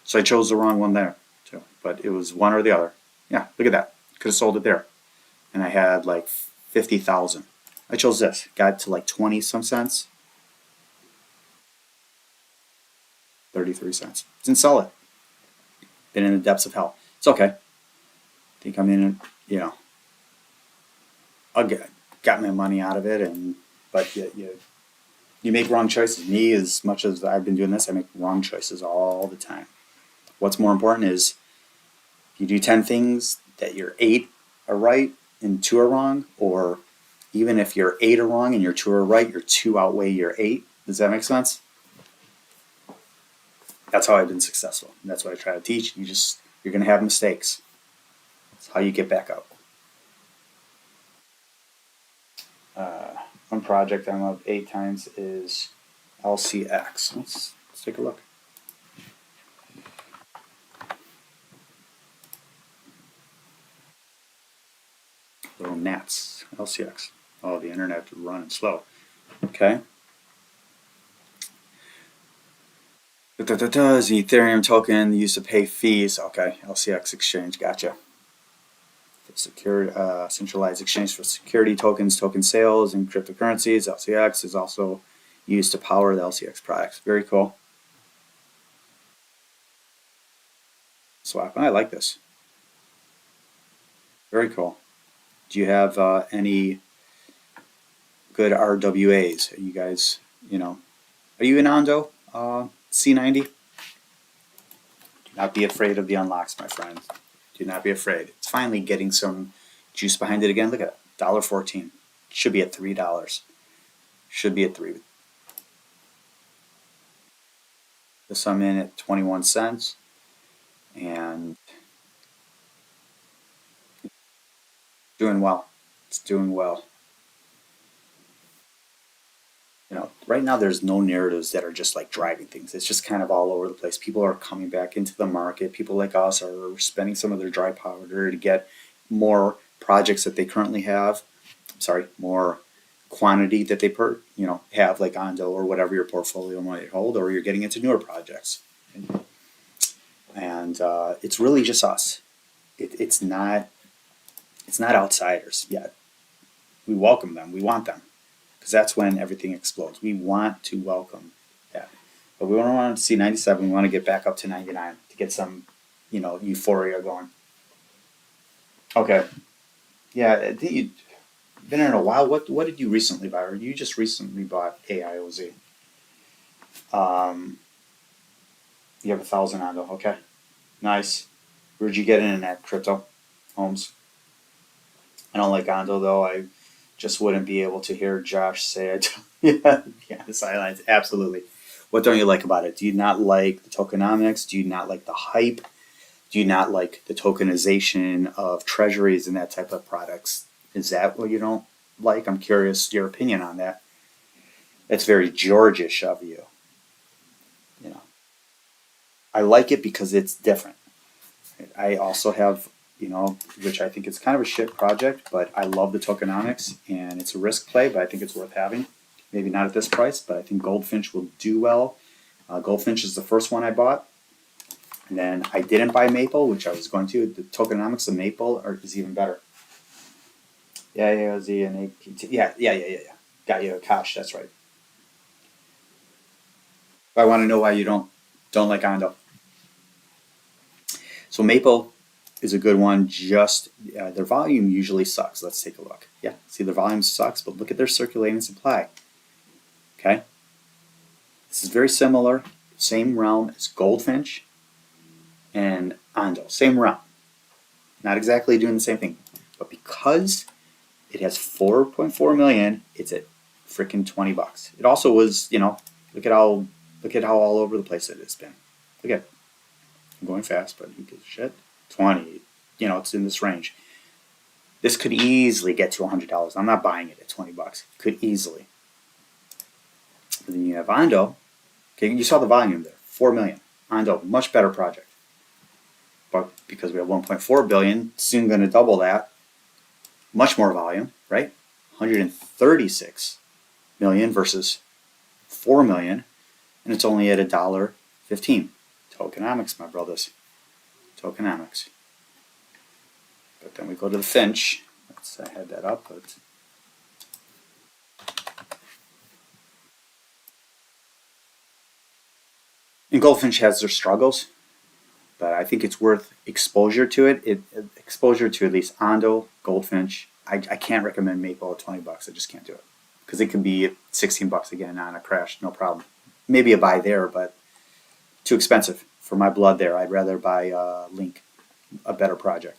So I chose the wrong one there too, but it was one or the other. Yeah, look at that. Could have sold it there, and I had like 50,000. I chose this. Got to like 20 some cents. 33 cents. Didn't sell it. Been in the depths of hell. It's okay. Think I'm in, I got my money out of it, but you make wrong choices. Me, as much as I've been doing this, I make wrong choices all the time. What's more important is you do 10 things that your 8 are right and 2 are wrong, or even if your 8 are wrong and your 2 are right, your 2 outweigh your 8. Does that make sense? That's how I've been successful. And that's what I try to teach. You're going to have mistakes. That's how you get back up. One project I'm up 8 times is LCX. Let's take a look. Little gnats, LCX. Oh, the internet running slow. Okay. Is the Ethereum token used to pay fees? Okay, LCX exchange, gotcha. Secure, centralized exchange for security tokens, token sales, and cryptocurrencies. LCX is also used to power the LCX products. Very cool. Swap. I like this. Very cool. Do you have any good RWAs? Are you guys, are you in Ondo? C90? Do not be afraid of the unlocks, my friend. Do not be afraid. It's finally getting some juice behind it again. Look at it, $1.14. Should be at $3. Should be at $3. This I'm in at 21 cents, and doing well. It's doing well. Right now there's no narratives that are just like driving things. It's just kind of all over the place. People are coming back into the market. People like us are spending some of their dry powder to get more projects that they currently have. More quantity that they have, like Ondo or whatever your portfolio might hold, or you're getting into newer projects. And it's really just us. It's not outsiders yet. We welcome them. We want them. Because that's when everything explodes. We want to welcome that. But we don't want to see 97. We want to get back up to 99 to get some, euphoria going. Okay. Yeah, you've been in a while. What did you recently buy? Or you just recently bought AIOZ? You have 1,000 Ondo. Okay. Nice. Where'd you get in at crypto? Holmes. I don't like Ondo though. I just wouldn't be able to hear Josh say it. Yeah, the sidelines. Absolutely. What don't you like about it? Do you not like the tokenomics? Do you not like the hype? Do you not like the tokenization of treasuries and that type of products? Is that what you don't like? I'm curious your opinion on that. That's very Georgish of you. I like it because it's different. I also have which I think is kind of a shit project, but I love the tokenomics, and it's a risk play, but I think it's worth having. Maybe not at this price, but I think Goldfinch will do well. Goldfinch is the first one I bought, and then I didn't buy Maple, which I was going to. The tokenomics of Maple is even better. Yeah, AOZ and APT. Yeah. Got you, Akash, that's right. I want to know why you don't like Ondo. So Maple is a good one. Just their volume usually sucks. Let's take a look. Yeah, see, their volume sucks, but look at their circulating supply. Okay, this is very similar, same realm as Goldfinch and Ando, same route. Not exactly doing the same thing, but because it has 4.4 million, it's at freaking $20. It also was, look at how all over the place it has been. Look at, I'm going fast, but who gives a shit? 20, it's in this range. This could easily get to $100. I'm not buying it at $20. Could easily. But then you have Ando. Okay, you saw the volume there, 4 million. Ando, much better project. But because we have 1.4 billion, soon going to double that. Much more volume, right? 136 million versus 4 million, and it's only at $1.15. Tokenomics, my brothers. Tokenomics. But then we go to the Finch. I had that up, but and Goldfinch has their struggles, but I think it's worth exposure to it. Exposure to at least Ando, Goldfinch. I can't recommend Maple at $20. I just can't do it because it can be $16 again on a crash, no problem. Maybe a buy there, but too expensive for my blood there. I'd rather buy Link, a better project.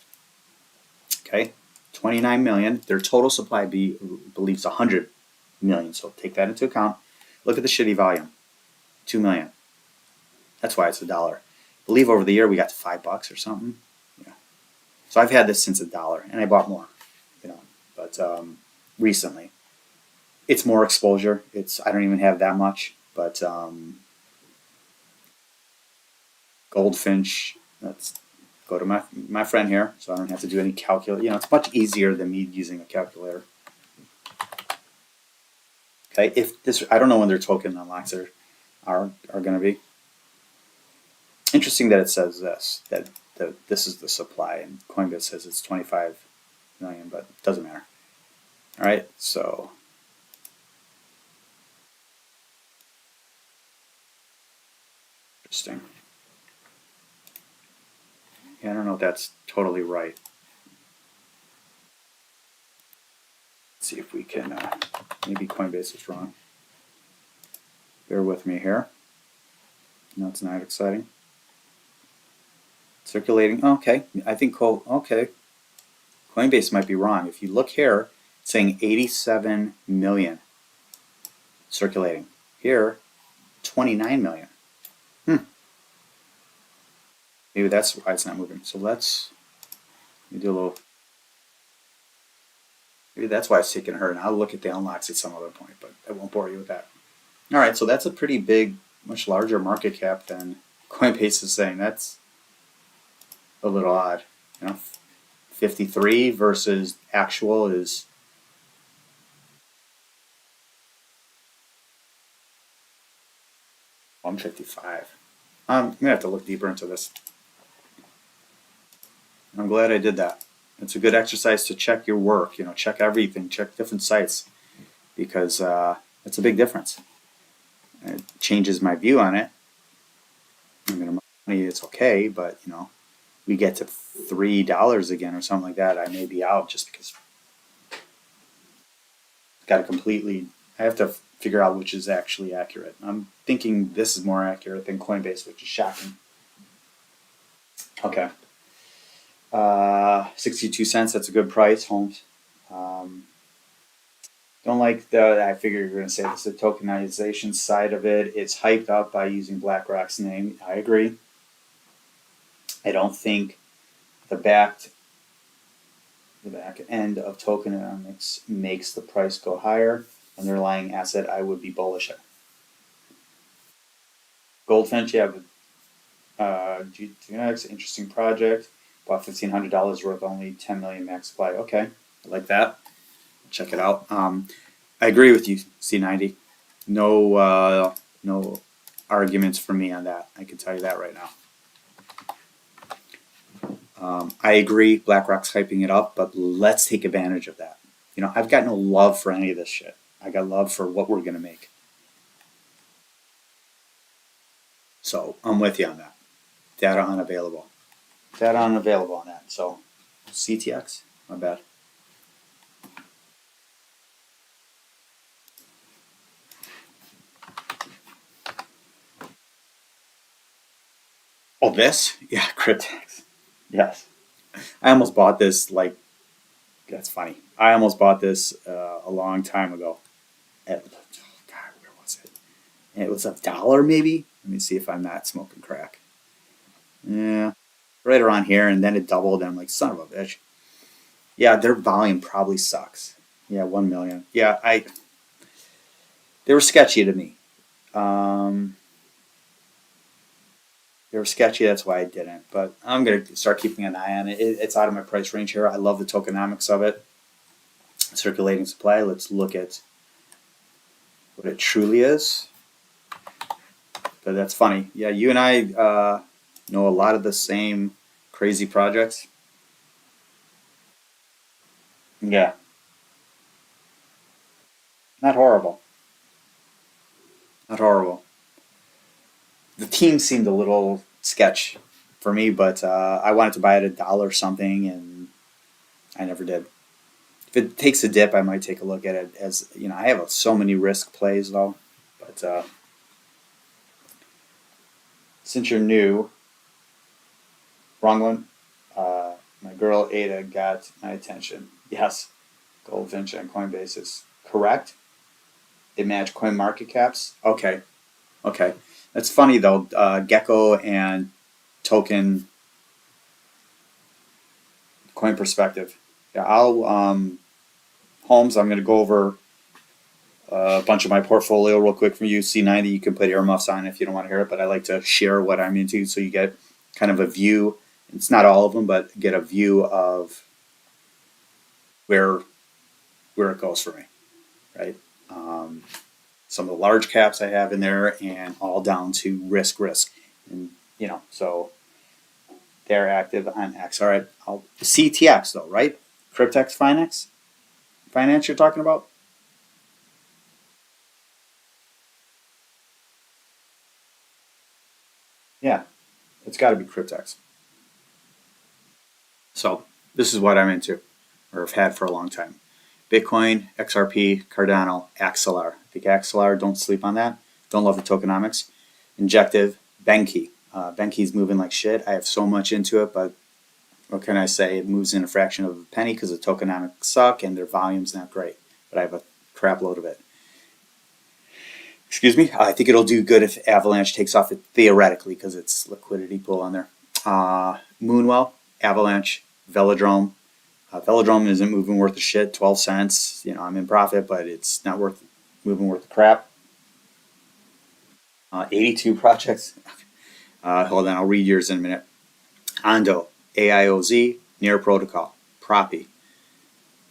Okay, 29 million. Their total supply believes 100 million, so take that into account. Look at the shitty volume, 2 million. That's why it's $1. I believe over the year we got to $5 or something. Yeah. So I've had this since $1, and I bought more, but recently. It's more exposure. I don't even have that much, but Goldfinch. Let's go to my friend here, so I don't have to do any calculation. It's much easier than me using a calculator. Okay, I don't know when their token unlocks are going to be. Interesting that it says that this is the supply, and Coinbase says it's 25 million, but it doesn't matter. All right, so interesting. Yeah, I don't know if that's totally right. Let's see if we can. Maybe Coinbase is wrong. Bear with me here. No, it's not exciting. Circulating. Okay, I think. Okay, Coinbase might be wrong. If you look here, it's saying 87 million circulating. Here, 29 million. Maybe that's why it's not moving. So let me do a little. Maybe that's why it's taking her. And I'll look at the unlocks at some other point, but I won't bore you with that. All right, so that's a pretty big, much larger market cap than Coinbase is saying. That's a little odd. 53 versus actual is 155. I'm gonna have to look deeper into this. I'm glad I did that. It's a good exercise to check your work. Check everything, check different sites, because it's a big difference. It changes my view on it. Money, it's okay, but we get to $3 again or something like that, I may be out just because. I have to figure out which is actually accurate. I'm thinking this is more accurate than Coinbase, which is shocking. Okay. 62 cents, that's a good price, Holmes. Don't like I figured you were going to say this is the tokenization side of it. It's hyped up by using BlackRock's name. I agree. I don't think the back end of tokenomics makes the price go higher. Underlying asset, I would be bullish at. Goldfinch, yeah, GTX, interesting project. Bought $1,500 worth, only 10 million max supply. Okay, I like that. Check it out. I agree with you, C90. No arguments for me on that. I can tell you that right now. I agree, BlackRock's hyping it up, but let's take advantage of that. I've got no love for any of this shit. I got love for what we're gonna make. So I'm with you on that. Data unavailable. Data unavailable on that. So CTX, my bad. Oh, this? Yeah, Cryptex. Yes. I almost bought this, like, that's funny. I almost bought this a long time ago. At, oh God, where was it? It was $1 maybe. Let me see if I'm not smoking crack. Yeah, right around here, and then it doubled, and I'm like, son of a bitch. Yeah, their volume probably sucks. Yeah, 1 million. Yeah, they were sketchy to me. Um, they were sketchy. That's why I didn't. But I'm gonna start keeping an eye on it. It's out of my price range here. I love the tokenomics of it. Circulating supply. Let's look at what it truly is. But that's funny. Yeah, you and I know a lot of the same crazy projects. Yeah, not horrible. Not horrible. The team seemed a little sketch for me, but I wanted to buy it $1 something, and I never did. If it takes a dip, I might take a look at it. As you know, I have so many risk plays though. But since you're new, wrong one. My girl Ada got my attention. Yes, Goldfinch on Coinbase is correct. They match coin market caps. Okay, okay. That's funny though. Gecko and token coin perspective. Yeah, I'll Holmes. I'm going to go over a bunch of my portfolio real quick for you. C90. You can put earmuffs on if you don't want to hear it, but I like to share what I'm into so you get kind of a view. It's not all of them, but get a view of where where it goes for me, right? Um, some of the large caps I have in there, and all down to risk, and so they're active on X. All right, CTX though, right? Cryptex finance you're talking about? Yeah, it's got to be Cryptex. So this is what I'm into, or have had for a long time. Bitcoin, XRP, Cardano, Axelar. I think Axelar, don't sleep on that. Don't love the tokenomics. Injective, Benki. Benki's moving like shit. I have so much into it, but what can I say? It moves in a fraction of a penny because the tokenomics suck and their volume's not great. But I have a crap load of it. Excuse me. I think it'll do good if Avalanche takes off it theoretically because it's liquidity pool on there. Moonwell, Avalanche, Velodrome. Velodrome isn't moving worth a shit. 12 cents. I'm in profit, but it's not worth moving worth the crap. 82 projects. Hold on, I'll read yours in a minute. Ondo, AIOZ, Near Protocol, Propi,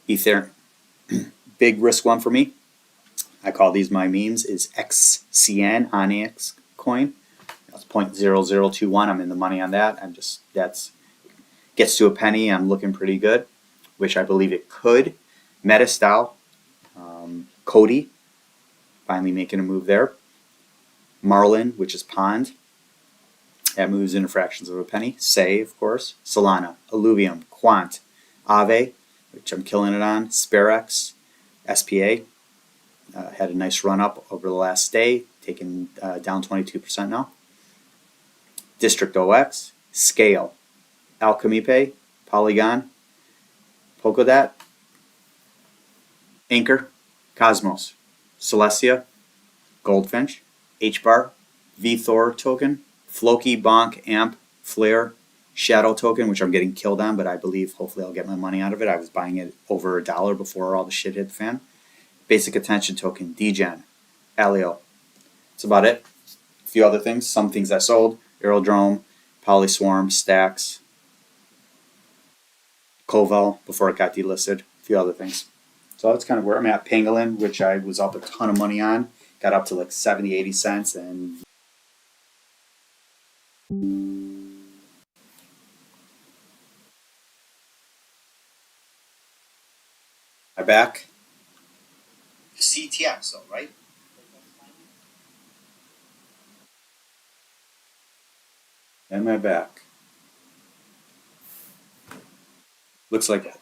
Ethereum. Big risk one for me. I call these my memes. Is XCN Onyx coin. That's 0.0021. I'm in the money on that. That's gets to a penny. I'm looking pretty good, which I believe it could. Metastyle, Cody, finally making a move there. Marlin, which is Pond, that moves in fractions of a penny. Say, of course. Solana, Illuvium, Quant, Aave, which I'm killing it on. SpareX, SPA, had a nice run up over the last day, taken down 22% now. District OX, Scale, Alchemy Pay, Polygon, Polkadot, Anchor, Cosmos, Celestia, Goldfinch, HBAR, VThor token, Floki, Bonk, Amp, Flare, Shadow token, which I'm getting killed on, but I believe hopefully I'll get my money out of it. I was buying it over $1 before all the shit hit the fan. Basic Attention token, Degen, Alio. That's about it. A few other things. Some things I sold. Aerodrome, Polyswarm, Stacks, Coval before it got delisted. A few other things. So that's kind of where I'm at. Pangolin, which I was up a ton of money on, got up to like 70, 80 cents, and I back. CTX though, right? And my back. Looks like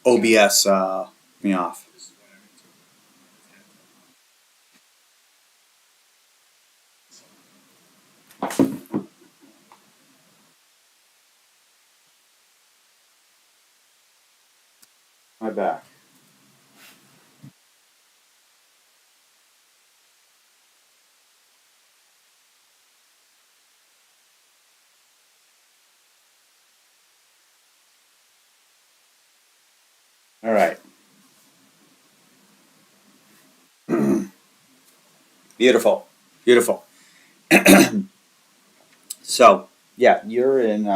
OBS me off. my back. All right. Beautiful. Beautiful. So, yeah, you're in,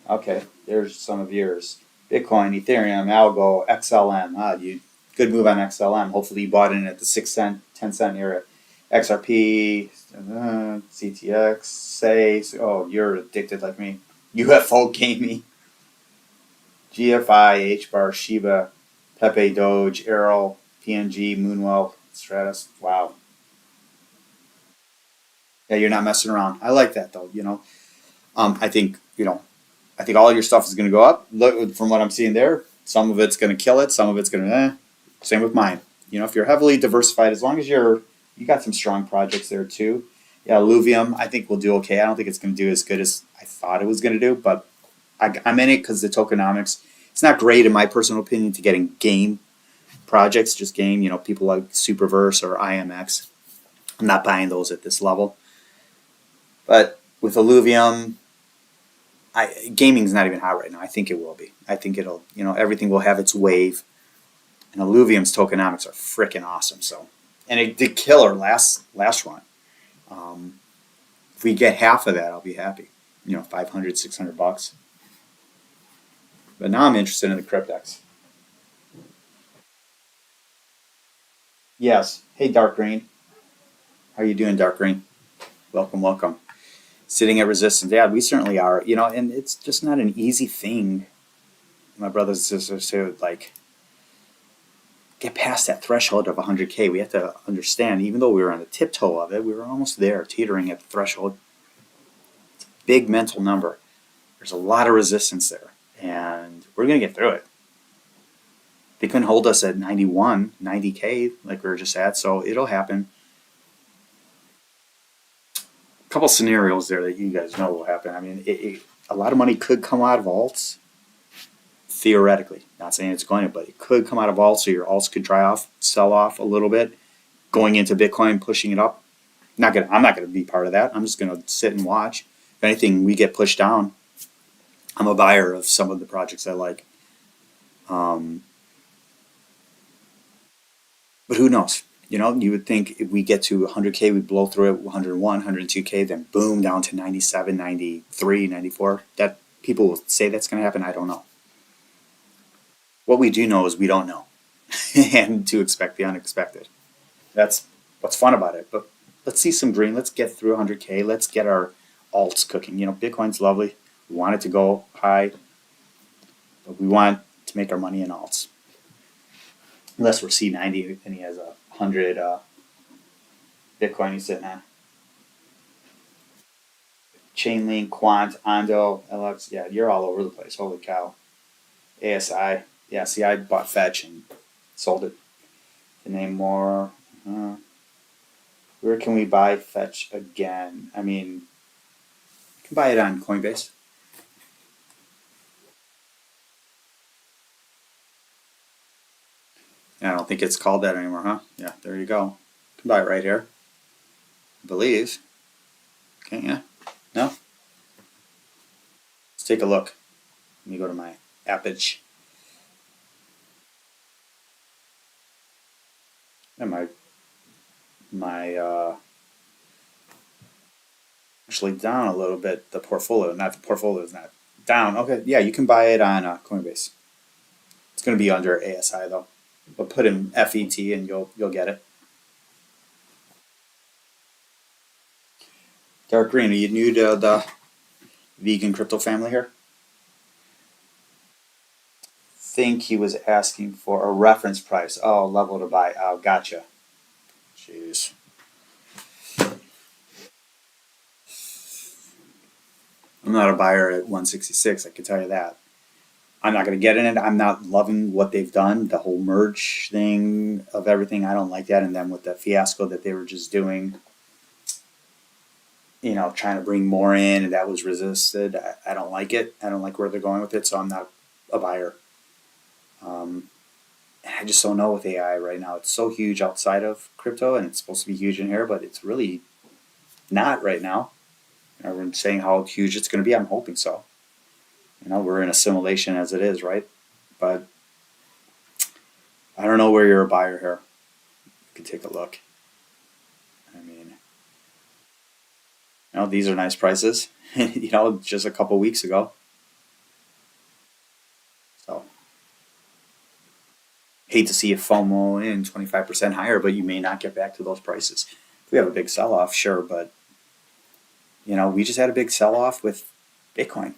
okay, there's some of yours. Bitcoin, Ethereum, Algo, XLM. You good move on XLM. Hopefully you bought in at the 6 cent, 10 cent area. XRP, CTX, say, oh, you're addicted like me. UFO gaming, GFI, HBAR, Shiba, Pepe, Doge, Arrow, PNG, Moonwell, Stratus. Wow. Yeah, you're not messing around. I like that though. I think I think all your stuff is going to go up. Look, from what I'm seeing there, some of it's going to kill it. Some of it's going to. Same with mine. If you're heavily diversified, as long as you got some strong projects there too. Yeah, Illuvium, I think will do okay. I don't think it's going to do as good as I thought it was going to do, but I'm in it because the tokenomics. It's not great in my personal opinion to get in game projects, just game. People like Superverse or IMX. I'm not buying those at this level. But with Illuvium, gaming's not even hot right now. I think it will be. I think it'll, everything will have its wave. And Illuvium's tokenomics are freaking awesome. So, and it did killer last run. If we get half of that, I'll be happy. 500, $600. But now I'm interested in the Cryptex. Yes. Hey, Dark Green. How are you doing, Dark Green? Welcome, welcome. Sitting at resistance. Yeah, we certainly are. And it's just not an easy thing, my brothers and sisters, to get past that threshold of 100K. We have to understand, even though we were on the tiptoe of it, we were almost there, teetering at the threshold. It's a big mental number. There's a lot of resistance there, and we're going to get through it. They couldn't hold us at 91, 90K like we were just at, so it'll happen. A couple scenarios there that you guys know will happen. I mean, a lot of money could come out of alts, theoretically. Not saying it's going to, but it could come out of alts, so your alts could dry off, sell off a little bit, going into Bitcoin, pushing it up. I'm not gonna be part of that. I'm just gonna sit and watch. If anything, we get pushed down. I'm a buyer of some of the projects I like. But who knows? You would think if we get to 100K, we blow through it, 101, 102K, then boom, down to 97, 93, 94. That people will say that's going to happen. I don't know. What we do know is we don't know, and to expect the unexpected. That's what's fun about it. But let's see some green. Let's get through 100K. Let's get our alts cooking. Bitcoin's lovely. We want it to go high, but we want to make our money in alts. Unless we're C90 and he has 100 Bitcoin he's sitting on. Chainlink, Quant, Ondo, LX. Yeah, you're all over the place. Holy cow. ASI. Yeah, see, I bought Fetch and sold it. To name more. Where can we buy Fetch again? I mean, you can buy it on Coinbase. I don't think it's called that anymore, huh? Yeah, there you go. You can buy it right here. I believe. Can't you? No? Let's take a look. Let me go to my appage. And my actually down a little bit. The portfolio is not down. Okay, yeah, you can buy it on Coinbase. It's going to be under ASI though. But put in FET and you'll get it. Dark Green, are you new to the vegan crypto family here? Think he was asking for a reference price. Oh, level to buy. Oh, gotcha. Jeez. I'm not a buyer at 166, I can tell you that. I'm not going to get in it. I'm not loving what they've done, the whole merge thing of everything. I don't like that. And then with the fiasco that they were just doing, trying to bring more in, and that was resisted. I don't like it. I don't like where they're going with it, so I'm not a buyer. And I just don't know with AI right now. It's so huge outside of crypto, and it's supposed to be huge in here, but it's really not right now. Everyone's saying how huge it's going to be. I'm hoping so. We're in a simulation as it is, right? But I don't know where you're a buyer here. You can take a look. I mean, these are nice prices. Just a couple weeks ago. So hate to see you FOMO in 25% higher, but you may not get back to those prices. If we have a big sell-off, sure, but we just had a big sell-off with Bitcoin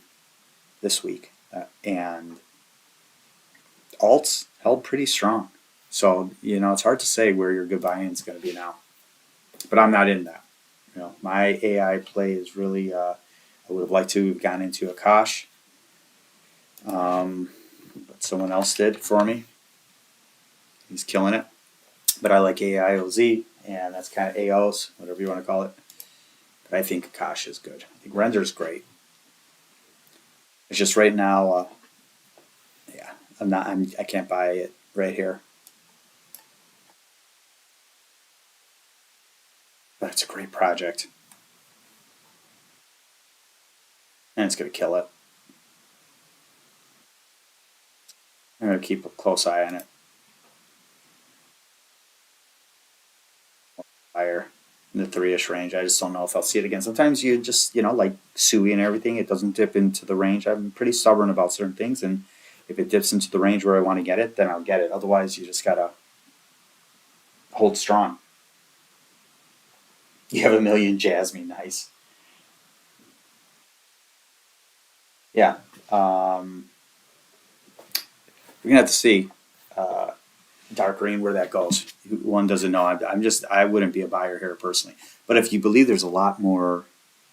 this week, and alts held pretty strong. So it's hard to say where your good buy-in is going to be now, but I'm not in that. My AI play is really. I would have liked to have gone into Akash, but someone else did for me. He's killing it. But I like AIOZ, and that's kind of AOs, whatever you want to call it. But I think Akash is good. I think Render's great. It's just right now, I can't buy it right here. But it's a great project. And it's going to kill it. I'm going to keep a close eye on it. Higher in the 3-ish range. I just don't know if I'll see it again. Sometimes you just, like SUI and everything, it doesn't dip into the range. I'm pretty stubborn about certain things, and if it dips into the range where I want to get it, then I'll get it. Otherwise, you just got to hold strong. You have a million Jasmine, nice. Yeah. We're going to have to see dark green where that goes. One doesn't know. I wouldn't be a buyer here personally. But if you believe there's a lot more,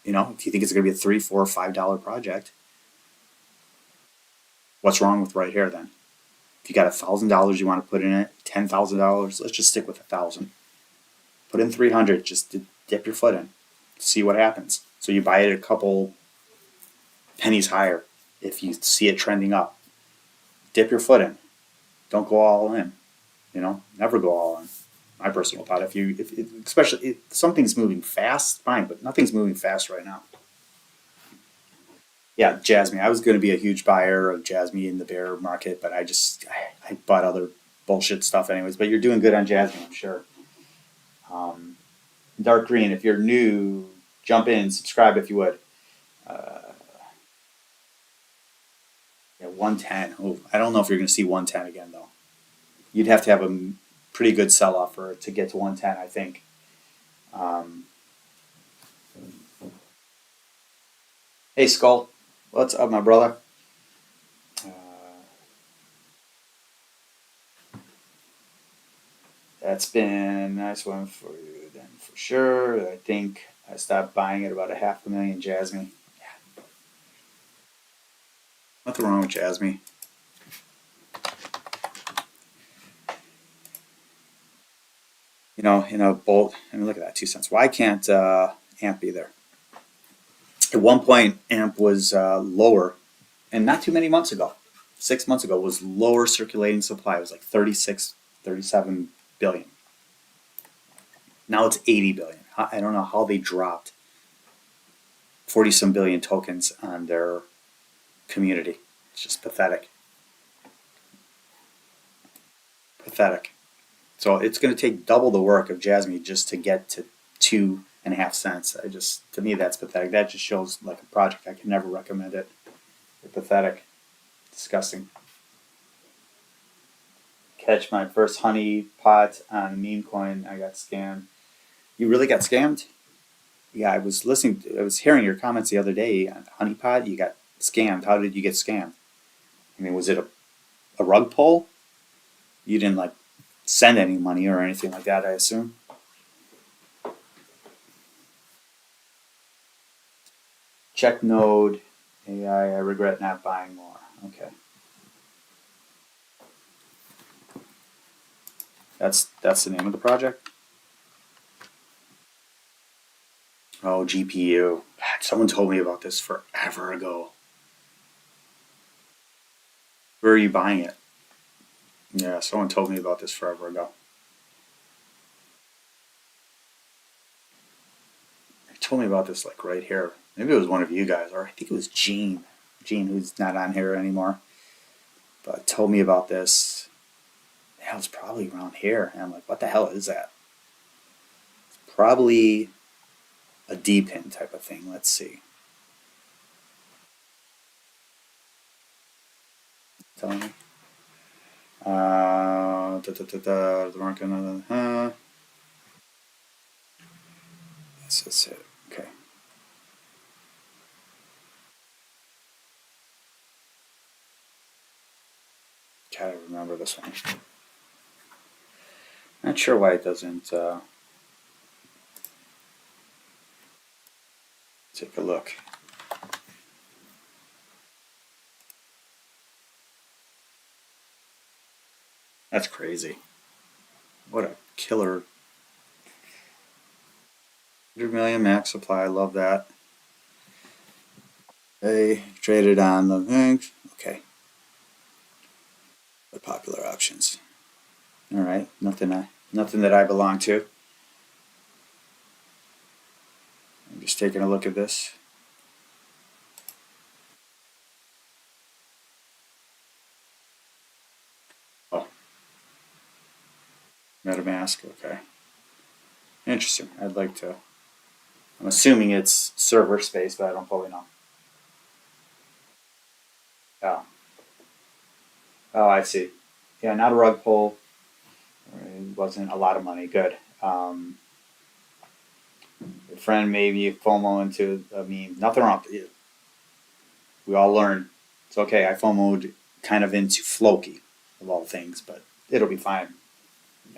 if you think it's going to be a $3, $4, $5 project, what's wrong with right here then? If you got $1,000 you want to put in it, $10,000, let's just stick with 1,000. Put in 300, just dip your foot in, see what happens. So you buy it a couple pennies higher if you see it trending up. Dip your foot in. Don't go all in. Never go all in. My personal thought. Especially if something's moving fast, fine, but nothing's moving fast right now. Yeah, Jasmine. I was going to be a huge buyer of Jasmine in the bear market, but I bought other bullshit stuff anyways. But you're doing good on Jasmine, I'm sure. Dark green. If you're new, jump in, subscribe if you would. 110. Oh, I don't know if you're going to see 110 again though. You'd have to have a pretty good sell-off for it to get to 110, I think. Hey, Skull. What's up, my brother? That's been a nice one for you then, for sure. I think I stopped buying at about 500,000 Jasmine. Yeah. Nothing wrong with Jasmine. In a bolt. I mean, look at that, 2 cents. Why can't AMP be there? At one point, AMP was lower, and not too many months ago, 6 months ago, was lower circulating supply. It was like 36, 37 billion. Now it's 80 billion. I don't know how they dropped 40-some billion tokens on their community. It's just pathetic. Pathetic. So it's going to take double the work of Jasmine just to get to 2.5 cents. To me, that's pathetic. That just shows like a project. I can never recommend it. They're pathetic. Disgusting. Catch my first honey pot on meme coin. I got scammed. You really got scammed? Yeah, I was hearing your comments the other day on honeypot. You got scammed. How did you get scammed? I mean, was it a rug pull? You didn't send any money or anything like that, I assume. Check node AI. I regret not buying more. Okay. That's the name of the project. Oh, GPU. God, someone told me about this forever ago. Where are you buying it? Yeah, someone told me about this forever ago. They told me about this like right here. Maybe it was one of you guys, or I think it was Gene. Gene, who's not on here anymore, but told me about this. Yeah, it was probably around here. And I'm like, what the hell is that? Probably a D pin type of thing. Let's see. Tell me. The market. That's it. Okay. Gotta remember this one. Not sure why it doesn't. Take a look. That's crazy. What a killer. 100 million max supply. I love that. They traded on the things. Okay. The popular options. All right. Nothing that I belong to. I'm just taking a look at this. Oh. MetaMask. Okay. Interesting. I'd like to. I'm assuming it's server space, but I don't fully know. Oh. Oh, I see. Yeah, not a rug pull. It wasn't a lot of money. Good. A friend maybe FOMO into a meme. Nothing wrong with it. We all learn. It's okay. I FOMO'd kind of into Floki, of all things, but it'll be fine.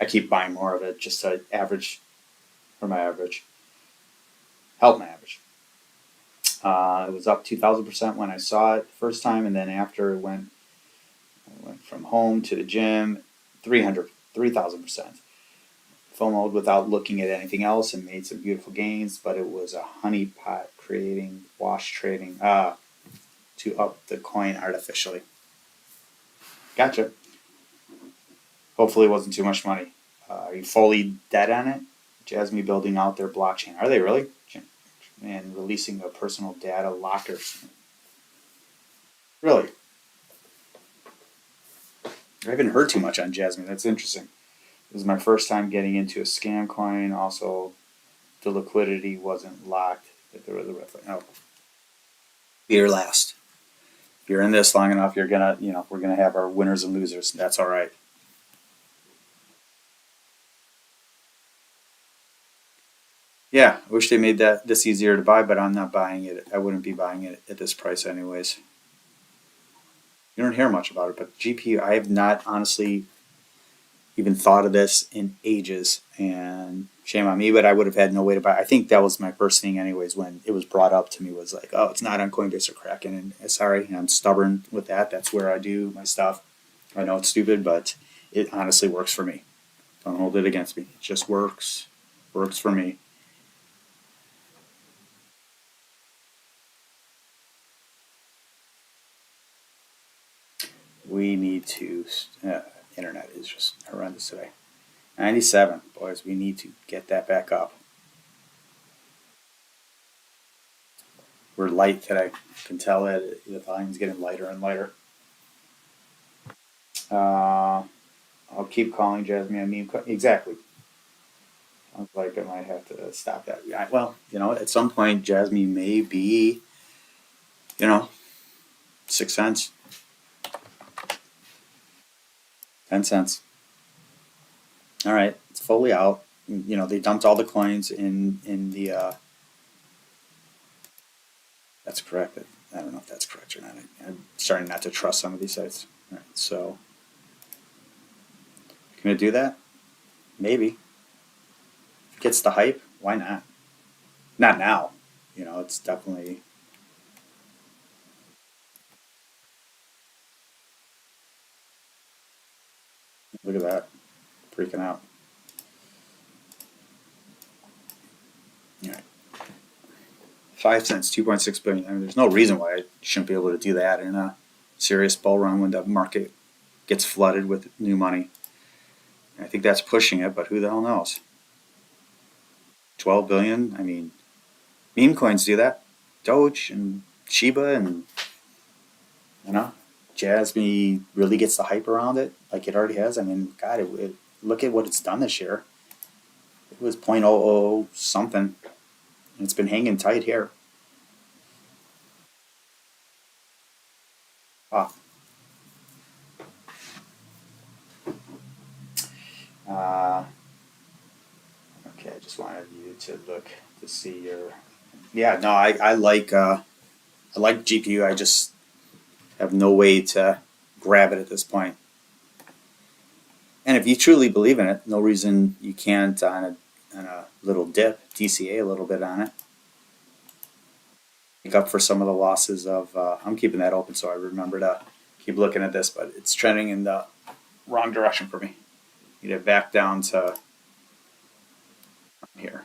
I keep buying more of it just to average for my average. Help my average. It was up 2,000% when I saw it the first time, and then after I went from home to the gym, 3,000%. FOMO'd without looking at anything else and made some beautiful gains, but it was a honeypot creating, wash trading to up the coin artificially. Gotcha. Hopefully, it wasn't too much money. Are you fully dead on it? Jasmine building out their blockchain. Are they really? And releasing a personal data locker. Really? I haven't heard too much on Jasmine. That's interesting. This is my first time getting into a scam coin. Also, the liquidity wasn't locked. There was a oh. Be your last. If you're in this long enough, you're gonna, we're gonna have our winners and losers. That's all right. Yeah, I wish they made this easier to buy, but I'm not buying it. I wouldn't be buying it at this price anyways. You don't hear much about it, but GPU, I have not honestly even thought of this in ages, and shame on me, but I would have had no way to buy. I think that was my first thing anyways when it was brought up to me was like, oh, it's not on Coinbase or Kraken, and sorry, I'm stubborn with that. That's where I do my stuff. I know it's stupid, but it honestly works for me. Don't hold it against me. It just works. Works for me. We need to. Internet is just horrendous today. 97, boys. We need to get that back up. We're light today. You can tell that the volume's getting lighter and lighter. I'll keep calling Jasmine a meme. Exactly. Sounds like I might have to stop that. Well, at some point, Jasmine may be, 6 cents, 10 cents. All right, it's fully out. They dumped all the coins in the. That's correct. I don't know if that's correct or not. I'm starting not to trust some of these sites. All right, so can it do that? Maybe. If it gets the hype, why not? Not now. It's definitely. Look at that, freaking out. All right. 5 cents, 2.6 billion. I mean, there's no reason why I shouldn't be able to do that in a serious bull run when the market gets flooded with new money. I think that's pushing it, but who the hell knows? 12 billion. I mean, meme coins do that. Doge and Shiba and you know, Jasmine really gets the hype around it like it already has. I mean, God, look at what it's done this year. It was 0.00 something. And it's been hanging tight here. Wow. Uh, okay, I just wanted you to look to see your. Yeah, no, I like GPU. I just have no way to grab it at this point. And if you truly believe in it, no reason you can't on a little dip, DCA a little bit on it. Make up for some of the losses of. I'm keeping that open so I remember to keep looking at this, but it's trending in the wrong direction for me. Need it back down to here.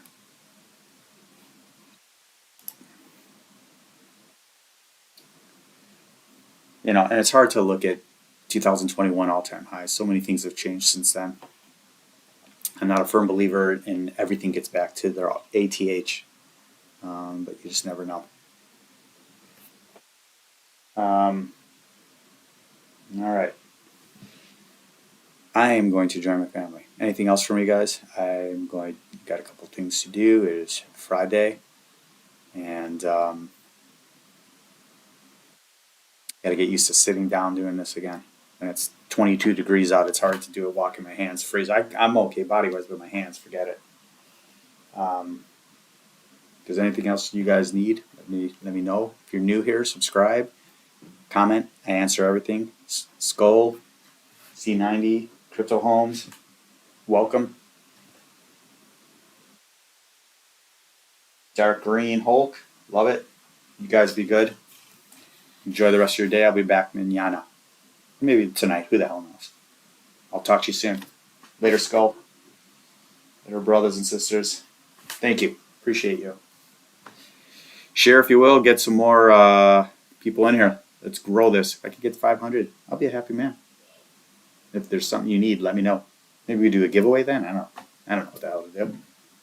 You know, and it's hard to look at 2021 all-time highs. So many things have changed since then. I'm not a firm believer in everything gets back to their ATH, but you just never know. All right. I am going to join my family. Anything else from you guys? I'm going. Got a couple things to do. It is Friday, and got to get used to sitting down doing this again. And it's 22 degrees out. It's hard to do it walking. My hands freeze. I'm okay body wise, but my hands, forget it. If there's anything else you guys need, let me know. If you're new here, subscribe, comment. I answer everything. Skull, C90, Crypto Homes, welcome. Dark Green Hulk, love it. You guys be good. Enjoy the rest of your day. I'll be back manana. Maybe tonight. Who the hell knows? I'll talk to you soon. Later, Skull. Later, brothers and sisters. Thank you. Appreciate you. Share if you will. Get some more people in here. Let's grow this. If I can get to 500, I'll be a happy man. If there's something you need, let me know. Maybe we do a giveaway then. I don't know what the hell to do.